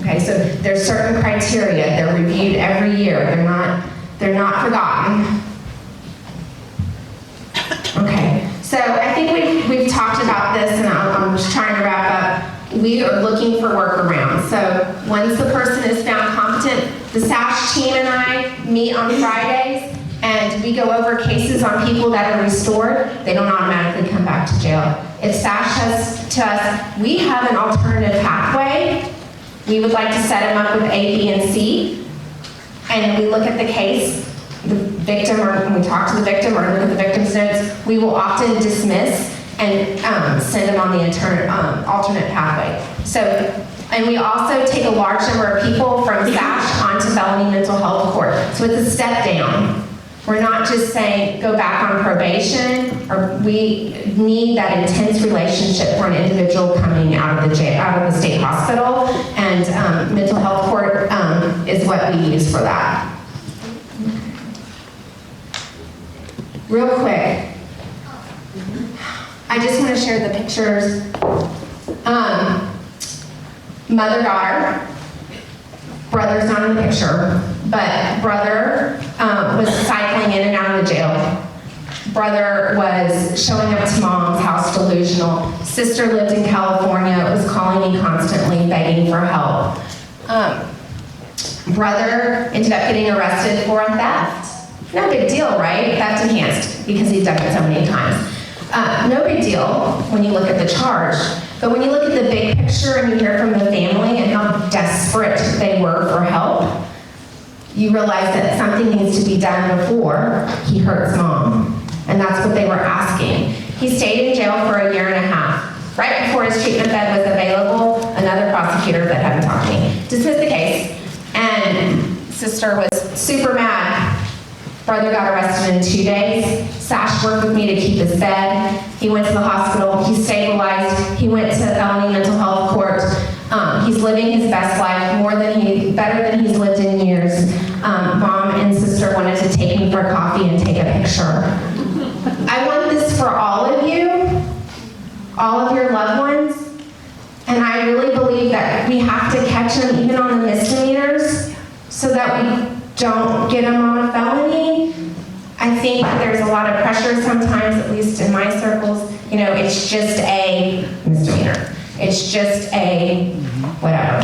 Okay, so there's certain criteria. They're reviewed every year. They're not forgotten. Okay, so I think we've talked about this, and I'm just trying to wrap up. We are looking for workarounds. So once the person is found competent, the SASH team and I meet on Fridays, and we go over cases on people that are restored. They don't automatically come back to jail. If SASH says to us, we have an alternative pathway, we would like to set them up with A, B, and C, and we look at the case, the victim, or when we talk to the victim or look at the victim's notes, we will often dismiss and send them on the alternate pathway. So, and we also take a large number of people from SASH onto felony mental health court. So it's a step down. We're not just saying go back on probation, or we need that intense relationship for an individual coming out of the jail, out of the state hospital, and mental health court is what we use for that. Real quick, I just want to share the pictures. Mother-daughter. Brother's not in the picture, but brother was cycling in and out of the jail. Brother was showing up to mom's house delusional. Sister lived in California, was calling me constantly, begging for help. Brother ended up getting arrested for a theft. No big deal, right? Theft enhanced, because he'd done it so many times. No big deal when you look at the charge. But when you look at the big picture and you hear from the family and how desperate they were for help, you realize that something needs to be done before he hurts mom. And that's what they were asking. He stayed in jail for 1.5 years. Right before his treatment bed was available, another prosecutor that hadn't talked to me dismissed the case. And sister was super mad. Brother got arrested in 2 days. Sash worked with me to keep his bed. He went to the hospital. He stabilized. He went to felony mental health court. He's living his best life, better than he's lived in years. Mom and sister wanted to take me for coffee and take a picture. I want this for all of you, all of your loved ones, and I really believe that we have to catch them even on the misdemeanors so that we don't get them on a felony. I think there's a lot of pressure sometimes, at least in my circles, it's just a misdemeanor. It's just a whatever.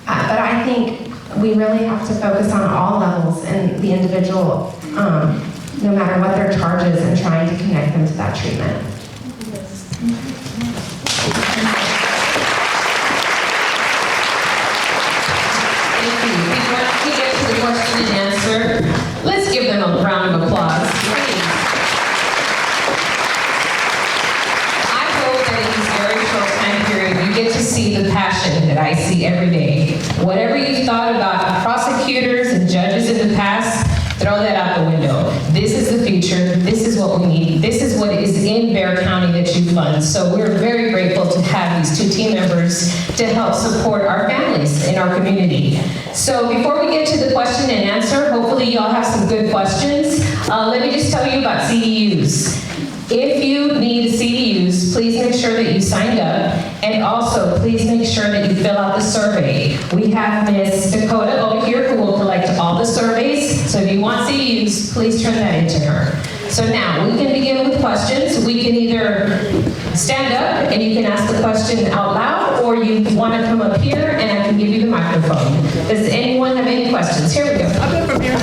But I think we really have to focus on all levels and the individual, no matter what their charge is, and trying to connect them to that treatment. Thank you. Before we get to the question and answer, let's give them a round of applause. I hope that in this very short time period, you get to see the passion that I see every day. Whatever you thought about prosecutors and judges in the past, throw that out the window. This is the future. This is what we need. This is what is in Bexar County that you fund. So we're very grateful to have these 2 team members to help support our families in our community. So before we get to the question and answer, hopefully you all have some good questions. Let me just tell you about CEUs. If you need CEUs, please make sure that you signed up, and also please make sure that you fill out the survey. We have Miss Dakota over here who will collect all the surveys, so if you want CEUs, please turn that into her. So now, we can begin with questions. We can either stand up and you can ask the question out loud, or you want to come up here and I can give you the microphone. Does anyone have any questions? Here we go. I'll go from here.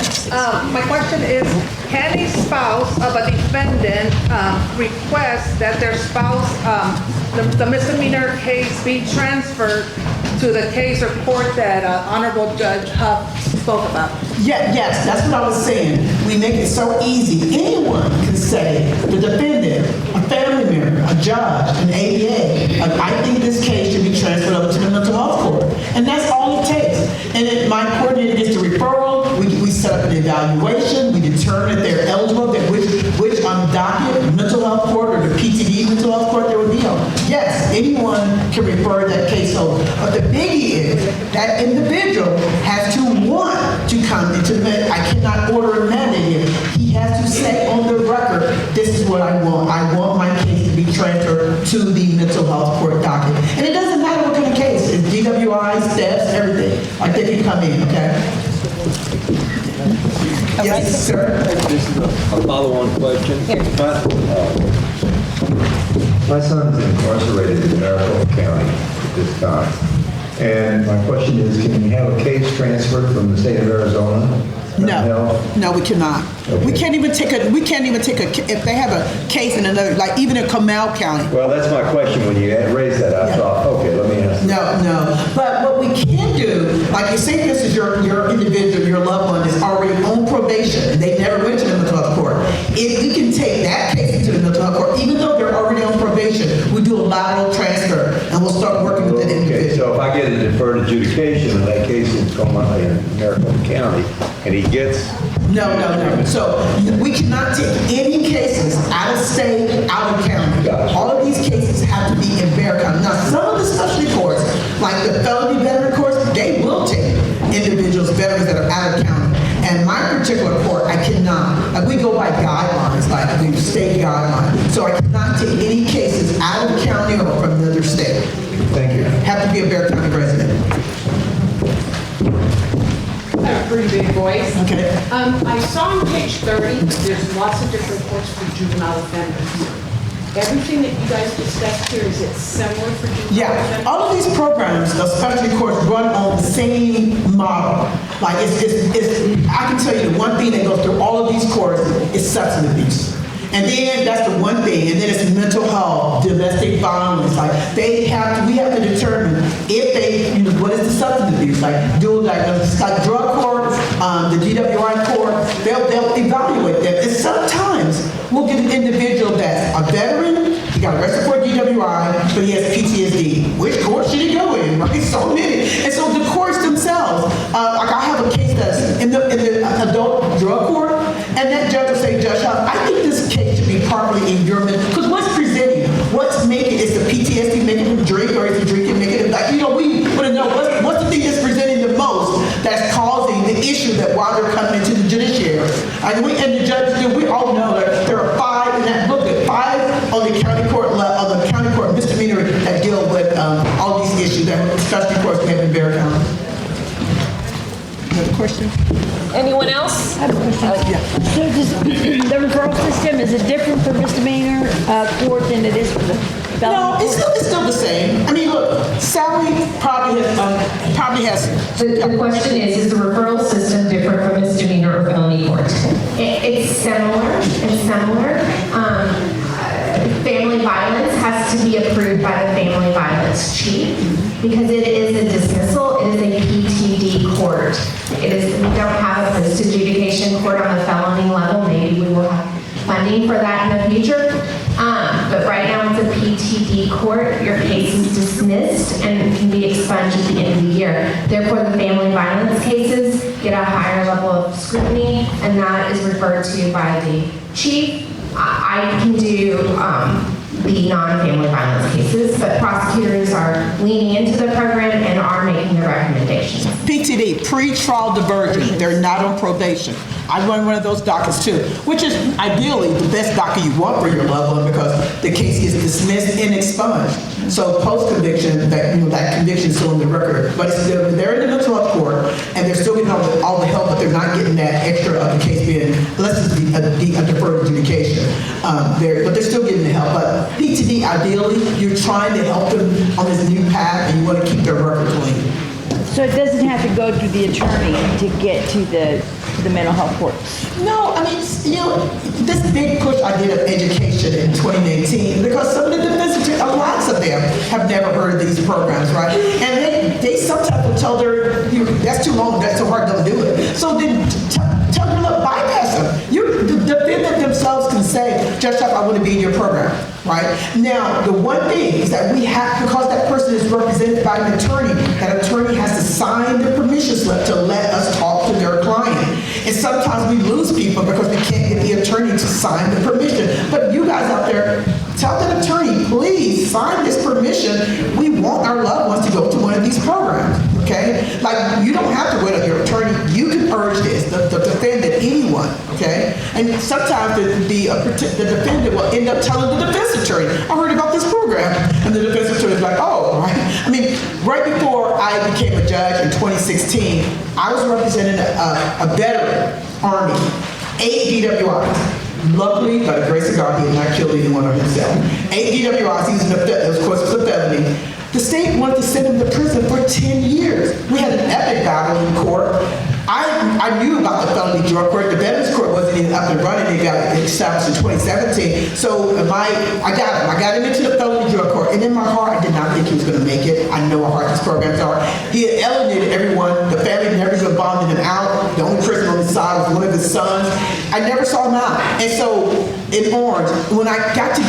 My question is, can a spouse of a defendant request that their spouse, the misdemeanor case be transferred to the case or court that Honorable Judge Huff spoke about? Yes, that's what I was saying. We make it so easy. Anyone can say, the defendant, a family member, a judge, an ADA, I think this case should be transferred over to the mental health court. And that's all it takes. And then my coordinator gets the referral, we set up an evaluation, we determine if they're eligible, that which docket, mental health court or the PTD mental health court they would be on. Yes, anyone can refer that case over. But the biggie is that individual has to want to come into the I cannot order a mandate here. He has to say on the record, this is what what I want. I want my case to be transferred to the mental health court docket. And it doesn't matter what kind of case. It's DWI, steps, everything. Like they can come in, okay? Yes, sir. This is a follow-on question. My son's incarcerated in Maricopa County at this time. And my question is, can we have a case transferred from the state of Arizona? No, we cannot. Okay. We can't even take if they have a case in another, like even in Comal County. Well, that's my question. When you had raised that, I thought, okay, let me ask. No. But what we can do, like you say this is your individual, your loved one is already on probation and they never went to the mental health court. If we can take that case into the mental health court, even though they're already on probation, we do a lateral transfer and we'll start working with that individual. Okay, so if I get a deferred adjudication and that case is in Maricopa County and he gets... No. So we cannot take any cases out of state, out of county. Gotcha. All of these cases have to be in Bexar County. Now, some of the specialty courts, like the felony veteran courts, they will take individuals, veterans that are out of county. And my particular court, I cannot. Like we go by guidelines, like the state guidelines. So I cannot take any cases out of the county or from another state. Thank you. Have to be a Bexar County resident. I have a pretty big voice. Okay. I saw on page 30, there's lots of different courts for juvenile offenders. Everything that you guys discussed here, is it similar for juvenile Yeah, offenders? all of these programs, the specialty courts, run on the same model. Like I can tell you the one thing that goes through all of these courts is substance abuse. And then that's the one thing, and then it's mental health, domestic violence. Like we have to determine if they, what is the substance abuse? Like dual diagnosis, like drug court, the GWI court, they'll evaluate them. And sometimes we'll get an individual that's a veteran, he got arrested for DWI, but he has PTSD. Which court should he go in? Right? So many. And so the courts themselves, like I have a case that's in the adult drug court, and that judge will say, Judge Huff, I think this case should be properly in your mental, because what's presenting, what's making, is the PTSD making him drink, or is the drinking making him, like, we want to know what's the thing that's presenting the most that's causing the issue that why they're coming into the judiciary. And the judges do, we all know that there are 5 in that book, 5 on the county court level, on the county court misdemeanor that deal with all these issues that especially courts we have in Bexar County. Another question? Anyone else? I have a question. So does the referral system, is it different for misdemeanor court than it is for the No, felony? it's still the same. I mean, look, Sally probably has. The question is the referral system different from misdemeanor or felony court? It's similar. Family violence has to be approved by the family violence chief because it is a dismissal. It is a PTD court. We don't have a post adjudication court on the felony level. Maybe we will have funding for that in the future. But right now it's a PTD court. Your case is dismissed and can be expunged at the end of the year. Therefore, the family violence cases get a higher level of scrutiny, and that is referred to by the chief. I can do the non-family violence cases, but prosecutors are leaning into the program and are making the recommendations. PTD, pre-trial diversion. They're not on probation. I run one of those dockets too, which is ideally the best docket you want for your loved one because the case is dismissed and expunged. So post-conviction, that conviction is still on the record, but they're in the mental health court and they're still getting all the help, but they're not getting that extra of the case being, unless it's a deferred adjudication. But they're still getting the help. But PTD, ideally, you're trying to help them on this new path and you want to keep their record clean. So it doesn't have to go through the attorney to get to the mental health courts? No, I mean, this big push I did of education in 2018, because some of the defense attorneys, lots of them have never heard of these programs, right? And they sometimes will tell that's too long, that's too hard, don't do it. So then tell them, look, bypass them. The defendant themselves can say, Judge Huff, I want to be in your program, right? Now, the one thing is that we have, because that person is represented by an attorney, that attorney has to sign the permission slip to let us talk to their client. And sometimes we lose people because we can't get the attorney to sign the permission. But you guys out there, tell the attorney, please sign this permission. We want our loved ones to go to one of these programs, okay? Like, you don't have to wait on your attorney. You can urge this, the defendant, anyone, okay? okay? And sometimes the defendant will end up telling the defense attorney, I heard about this program. And the defense attorney is like, oh, right? I mean, right before I became a judge in 2016, I was representing a veteran Army, 8 DWIs. Luckily, by the grace of God, he had not killed anyone or himself. 8 DWIs, he was of course, it was a felony. The state wanted to send him to prison for 10 years. We had an epic battle in court. I knew about the felony drug court. The Veterans Court wasn't even up and running. They got it established in 2017. So I got him into the felony drug court. And in my heart, I did not think he was going to make it. I know how hard these programs are. He had alienated everyone. The family never even bonded him out. The only person on his side was one of his sons. I never saw him out. And so in Orange, when I got to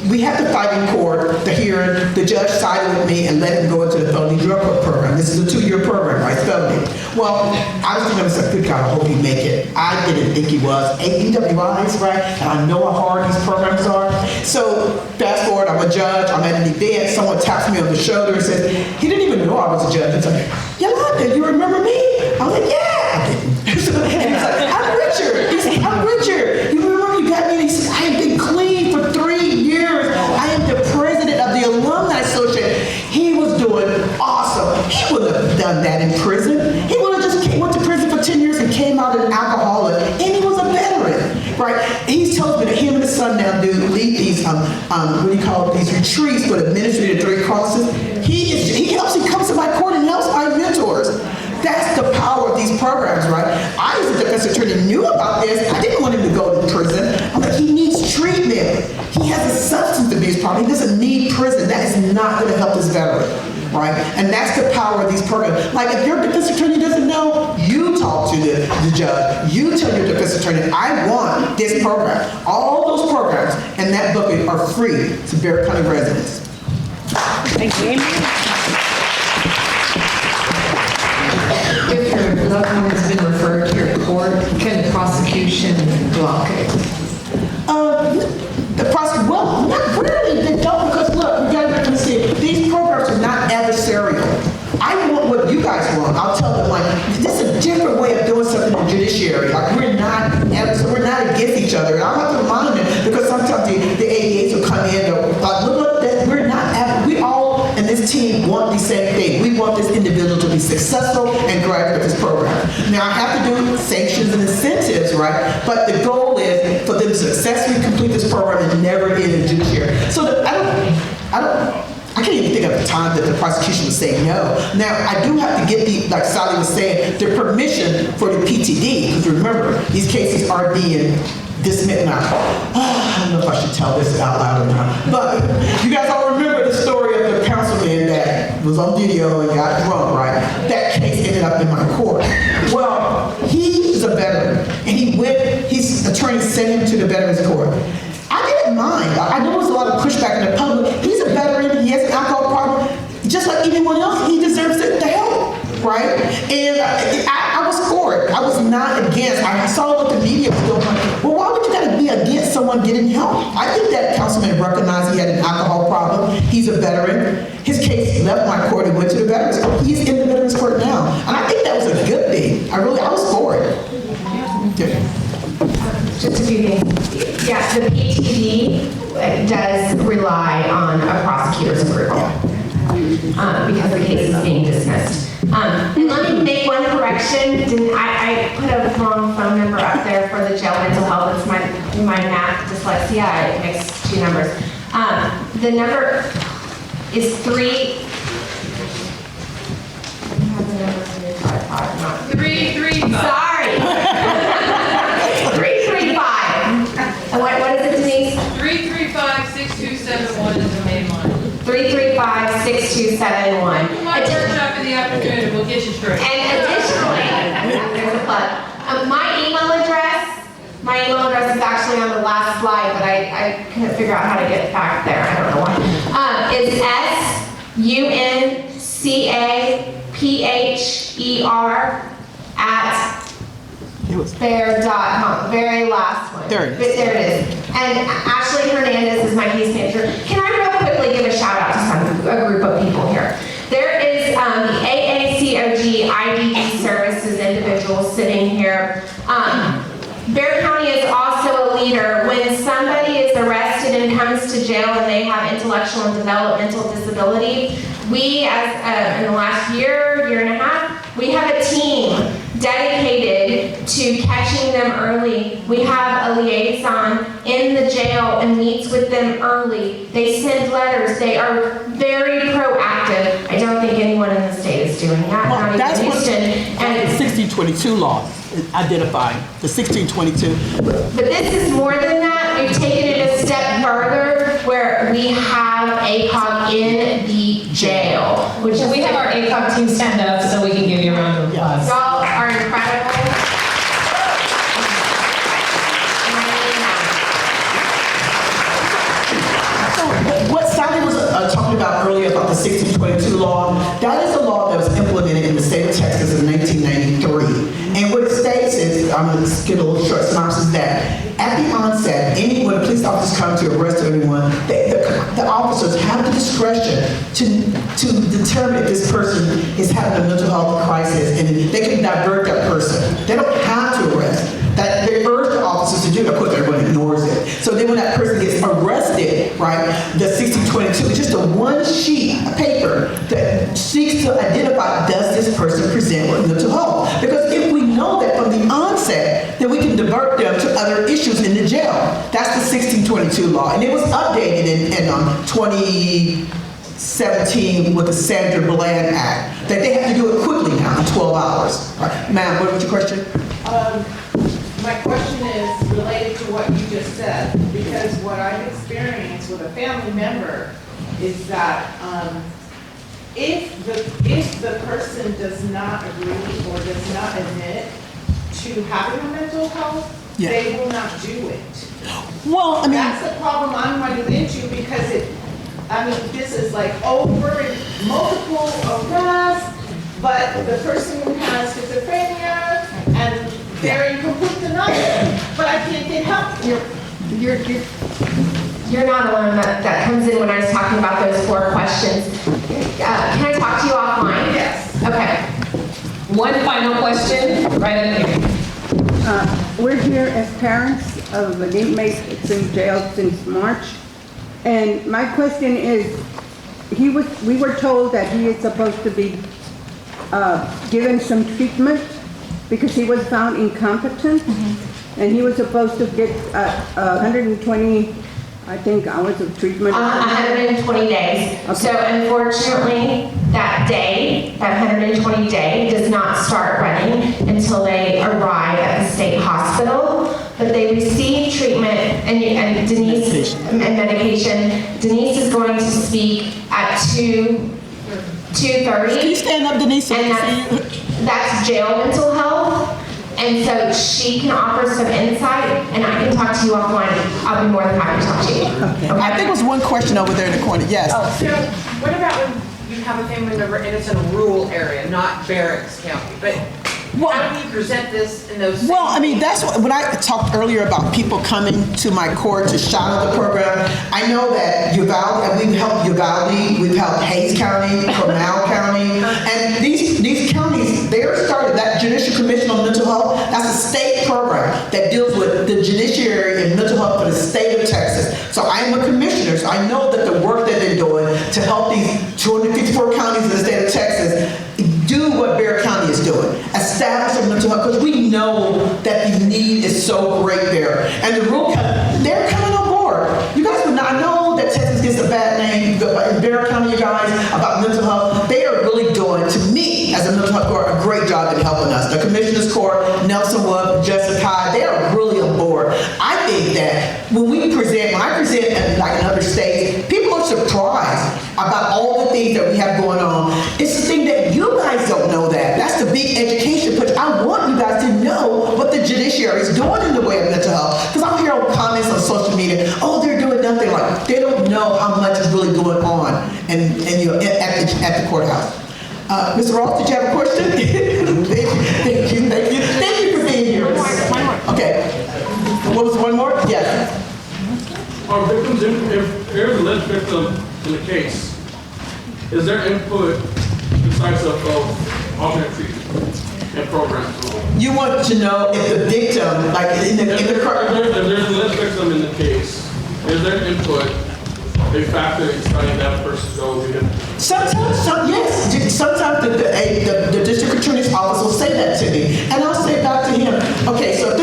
we had to fight in court, the hearing, the judge sided with me and let him go into the felony drug court program. This is a 2-year program, right? Felony. Well, I was going to say, good God, I hope he make it. I didn't think he was. 8 DWIs, right? And I know how hard these programs are. So fast forward, I'm a judge, I'm at an event, someone taps me on the shoulder and says, he didn't even know I was a judge. He's like, Yolanda, you remember me? I was like, yeah, I didn't. And he's like, I'm Richard. He said, I'm Richard. You remember you got me? And he said, I have been clean for 3 years. I am the president of the Alumni Association. He was doing awesome. He wouldn't have done that in prison. He would have just went to prison for 10 years and came out an alcoholic. And he was a veteran, right? He's telling me that him and his son now lead these, what do you call it, these retreats for the ministry of the 3 crosses. He comes to my court and helps my mentors. That's the power of these programs, right? I, as a defense attorney, knew about this. I didn't want him to go to prison. I'm like, he needs treatment. He has a substance abuse problem. He doesn't need prison. That is not going to help this veteran, right? And that's the power of these programs. Like, if your defense attorney doesn't know, you talk to the judge. You tell your defense attorney, I want this program. All those programs in that book are free to Bexar County residents. Thank you. If your loved one has been referred to your court, can the prosecution block it? Well, not really. They don't, because look, you gotta consider these programs are not adversarial. I want what you guys want. I'll tell them, like, this is a different way of doing something in the judiciary. Like, we're not against each other. And I'll have to remind them, because sometimes the ADAs will come in and look, we're not, we all in this team want the same thing. We want this individual to be successful and graduate this program. Now, I have to do sanctions and incentives, right? But the goal is for them to successfully complete this program and never end in the judiciary. So I can't even think of the time that the prosecution would say no. Now, I do have to get like Sally was saying, the permission for the PTD, because remember, these cases are being dismissed now. I don't know if I should tell this out loud or not, but you guys all remember the story of the councilman that was on video and got drunk, right? That case ended up in my court. Well, he is a veteran, and his attorney sent him to the Veterans Court. I didn't mind. I know there's a lot of pushback in the public. He's a veteran. He has an alcohol problem. Just like anyone else, he deserves the help, right? And I was for it. I was not against. I saw what the media was doing. Well, why would you gotta be against someone getting help? I think that councilman recognized he had an alcohol problem. He's a veteran. His case left my court and went to the Veterans Court. He's in the Veterans Court now. And I think that was a good thing. I was for it. Yeah. Just a few things. Yeah, the PTD does rely on a prosecutor's approval because the case is being dismissed. And let me make one correction. I put a wrong phone number up there for the jail mental health. It's my math dyslexia. I mixed 2 numbers. The number is 3. 335. Sorry. 335. And what is it, Denise? 335-6271 is the main line. 335-6271. Come on, workshop in the afternoon, we'll get you straight. And additionally, there's a plug. My email address is actually on the last slide, but I couldn't figure out how to get back there. I don't know why. It's SUNCAPHER@bear.com. Very last one. There it is. There it is. And Ashley Hernandez is my case manager. Can I real quickly give a shout out to a group of people here? There is the AACOG IDD services individual sitting here. Bexar County when somebody is arrested and comes to jail and they have intellectual and developmental disability, we in the last year and a half, we have a team dedicated to catching them early. We have a liaison in the jail and meets with them early. They send letters. They are very proactive. I don't think anyone in the state is doing that, not That's even what Houston. the And 1622 law is identifying, the 1622. But this is more than that. We've taken it a step further where we have ACOG in the jail, which is We have our ACOG team stand up so we can give you a round of applause. y'all are incredible. What Sally was talking about earlier about the 1622 law, that is a law that was implemented in the state of Texas in 1993. And what it states is, I'm going to give a little short synopsis, that at the onset, when the police officers come to arrest anyone, the officers have the discretion to determine if this person is having a mental health crisis, and they can divert that person. They don't have to arrest. That they urge the officers to do it. Of course, everyone ignores it. So then when that person gets arrested, right, the 1622 is just a one sheet of paper that seeks to identify, does this person present with mental health? Because if we know that from the onset, then we can divert them to other issues in the jail. That's the 1622 law. And it was updated in 2017 with the Sandra Bland Act, that they have to do it quickly now in 12 hours. Right. Ma'am, what was your question? My question is related to what you just said, because what I've experienced with a family member is that if the person does not agree or does not admit to having a mental health, they will not do it. Well, I mean, that's the problem I'm running into, because this is like over and multiple arrests, but the person has schizophrenia and they're in complete denial, but I can't get help. You're not alone. That comes in when I was talking about those 4 questions. Can I talk to you offline? Yes. Okay. One final question, right up here. We're here as parents of an inmate that's in jail since March. And my question is, we were told that he is supposed to be given some treatment because he was found incompetent. And he was supposed to get 120, I think, hours of treatment. 120 days. Okay. So unfortunately, that 120 day does not start running until they arrive at the state hospital. But they receive treatment and Denise, and medication. Denise is going to speak at 2:30. Can you stand up, Denise? So And that's jail mental health. And so she can offer some insight, and I can talk to you offline. I'll be more than happy to talk to you. Okay. I think it was one question over there in the corner. Yes. So what about when you have a family member and it's in a rural area, not Barracks County, but how do we present this in those? Well, I mean, that's when I talked earlier about people coming to my court to shadow the program. I know that Uvalde, we've helped Uvalde, we've helped Hayes County, Cornell County, and these counties, they're started, that Judicial Commission on Mental Health, that's a state program that deals with the judiciary and mental health for the state of Texas. So I'm a commissioner, so I know that the work that they're doing to help these 254 counties in the state of Texas do what Bexar County is doing, establish a mental health, because we know that the need is so great there. And the rural county, they're coming on board. You guys would not know that Texas gets a bad name in Bexar County, you guys, about mental health. They are really doing, to me, as a mental health court, a great job in helping us. The Commissioner's Court, Nelson Wood, Jessica, they are really on board. I think that when I present in like another state, people are surprised about all the things that we have going on. It's the thing that you guys don't know that. That's the big education push. I want you guys to know what the judiciary is doing in the way of mental health. Because I'm hearing comments on social media, oh, they're doing nothing. Like, they don't know how much is really going on at the courthouse. Mr. Ross, did you have a question? Thank you for being here. One more. Okay. What was one more? Yes. Are victims, if there's a alleged victim in the case, is there input besides of alternate treatment? and programs. You want to know if the victim, like in the If there's a less victim in the case, is there input, a factor in deciding that person goes in? Sometimes, yes. Sometimes the district attorney's office will say that to me, and I'll say back to him, okay, so if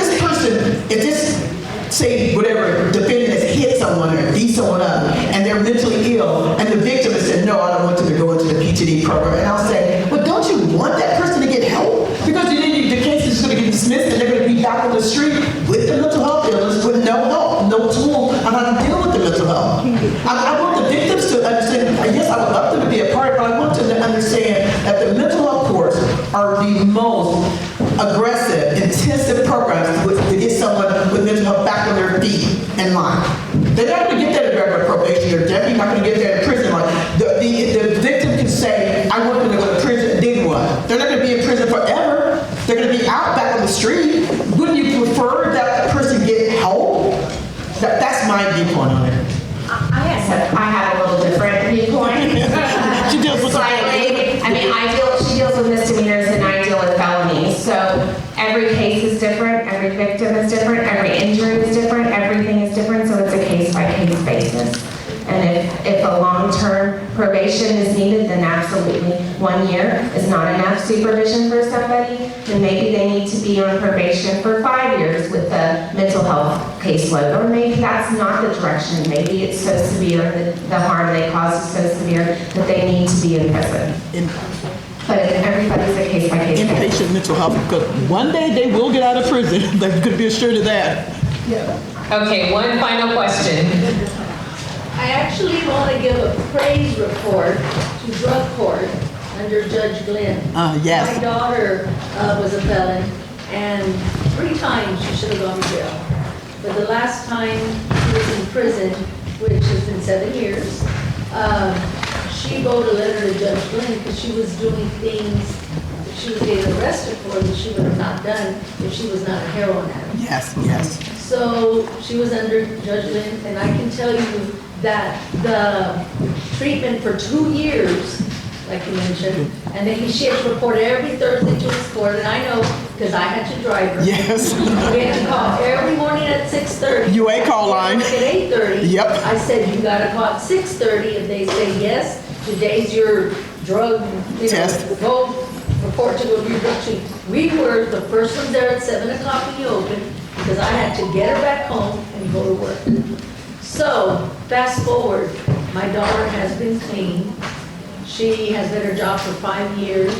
this, say, whatever, defendant has hit someone or beat someone up, and they're mentally ill, and the victim has said, no, I don't want them to go into the PTD program, and I'll say, well, don't you want that person to get help? Because then the case is going to get dismissed, and they're going to be back on the street with their mental health illness, with no help, no tools on how to deal with the mental health. I want the victims to understand, yes, I would love them to be a part, but I want them to understand that the mental health courts are the most aggressive, intensive programs to get someone with mental health back on their feet in line. They're not going to get that in regular probation. They're definitely not going to get that in prison. Like the victim can say, I want them to go to prison, then what? They're not going to be in prison forever. They're going to be out back on the street. Wouldn't you prefer that person get help? That's my viewpoint on it. I have a little different viewpoint. She deals with slightly. I mean, she deals with misdemeanors and I deal with felonies. So every case is different, every victim is different, every injury is different, everything is different. So it's a case-by-case basis. And if a long-term probation is needed, then absolutely 1 year is not enough supervision for somebody. Then maybe they need to be on probation for 5 years with the mental health caseload. Or maybe that's not the direction. Maybe it's so severe, the harm they cause is so severe that they need to be in prison. But everybody's a case-by-case basis. Inpatient mental health, because one day they will get out of prison. They could be assured of that. Okay, one final question. I actually want to give a praise report to drug court under Judge Glenn. Yes. My daughter was a felon, and 3 times she should have gone to jail. But the last time she was in prison, which has been 7 years, she wrote a letter to Judge Glenn because she was doing things that she was getting arrested for that she would have not done if she was not a heroin addict. Yes. So she was under Judge Lynn, and I can tell you that the treatment for 2 years, like you mentioned, and then she had to report every Thursday to his court, and I know because I had to drive her. Yes. We had to call every morning at 6:30. UA call line. At 8:30. Yep. I said, you gotta call at 6:30. If they say, yes, today's your drug, Test. go report to go to your drug treat. We were the first ones there at 7 o'clock in the open because I had to get her back home and go to work. So, fast forward, my daughter has been clean. She has been her job for 5 years.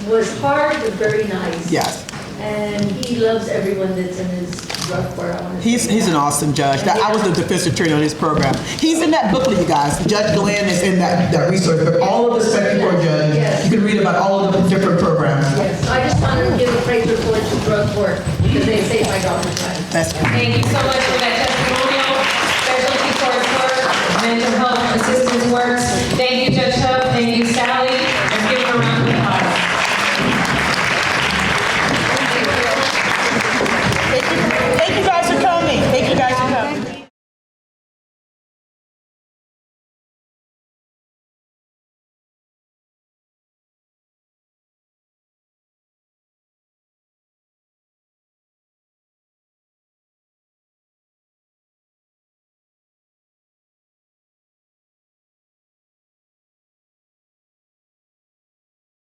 Was hard but very nice. Yes. And he loves everyone that's in his drug court. He's an awesome judge. I was the defense attorney on his program. He's in that booklet, you guys. Judge Glenn is in that resource. But all of the second court judges, Yes. you can read about all of the different programs. Yes, so I just wanted to give a praise report to drug court because they saved my daughter's life. That's Thank you so much for that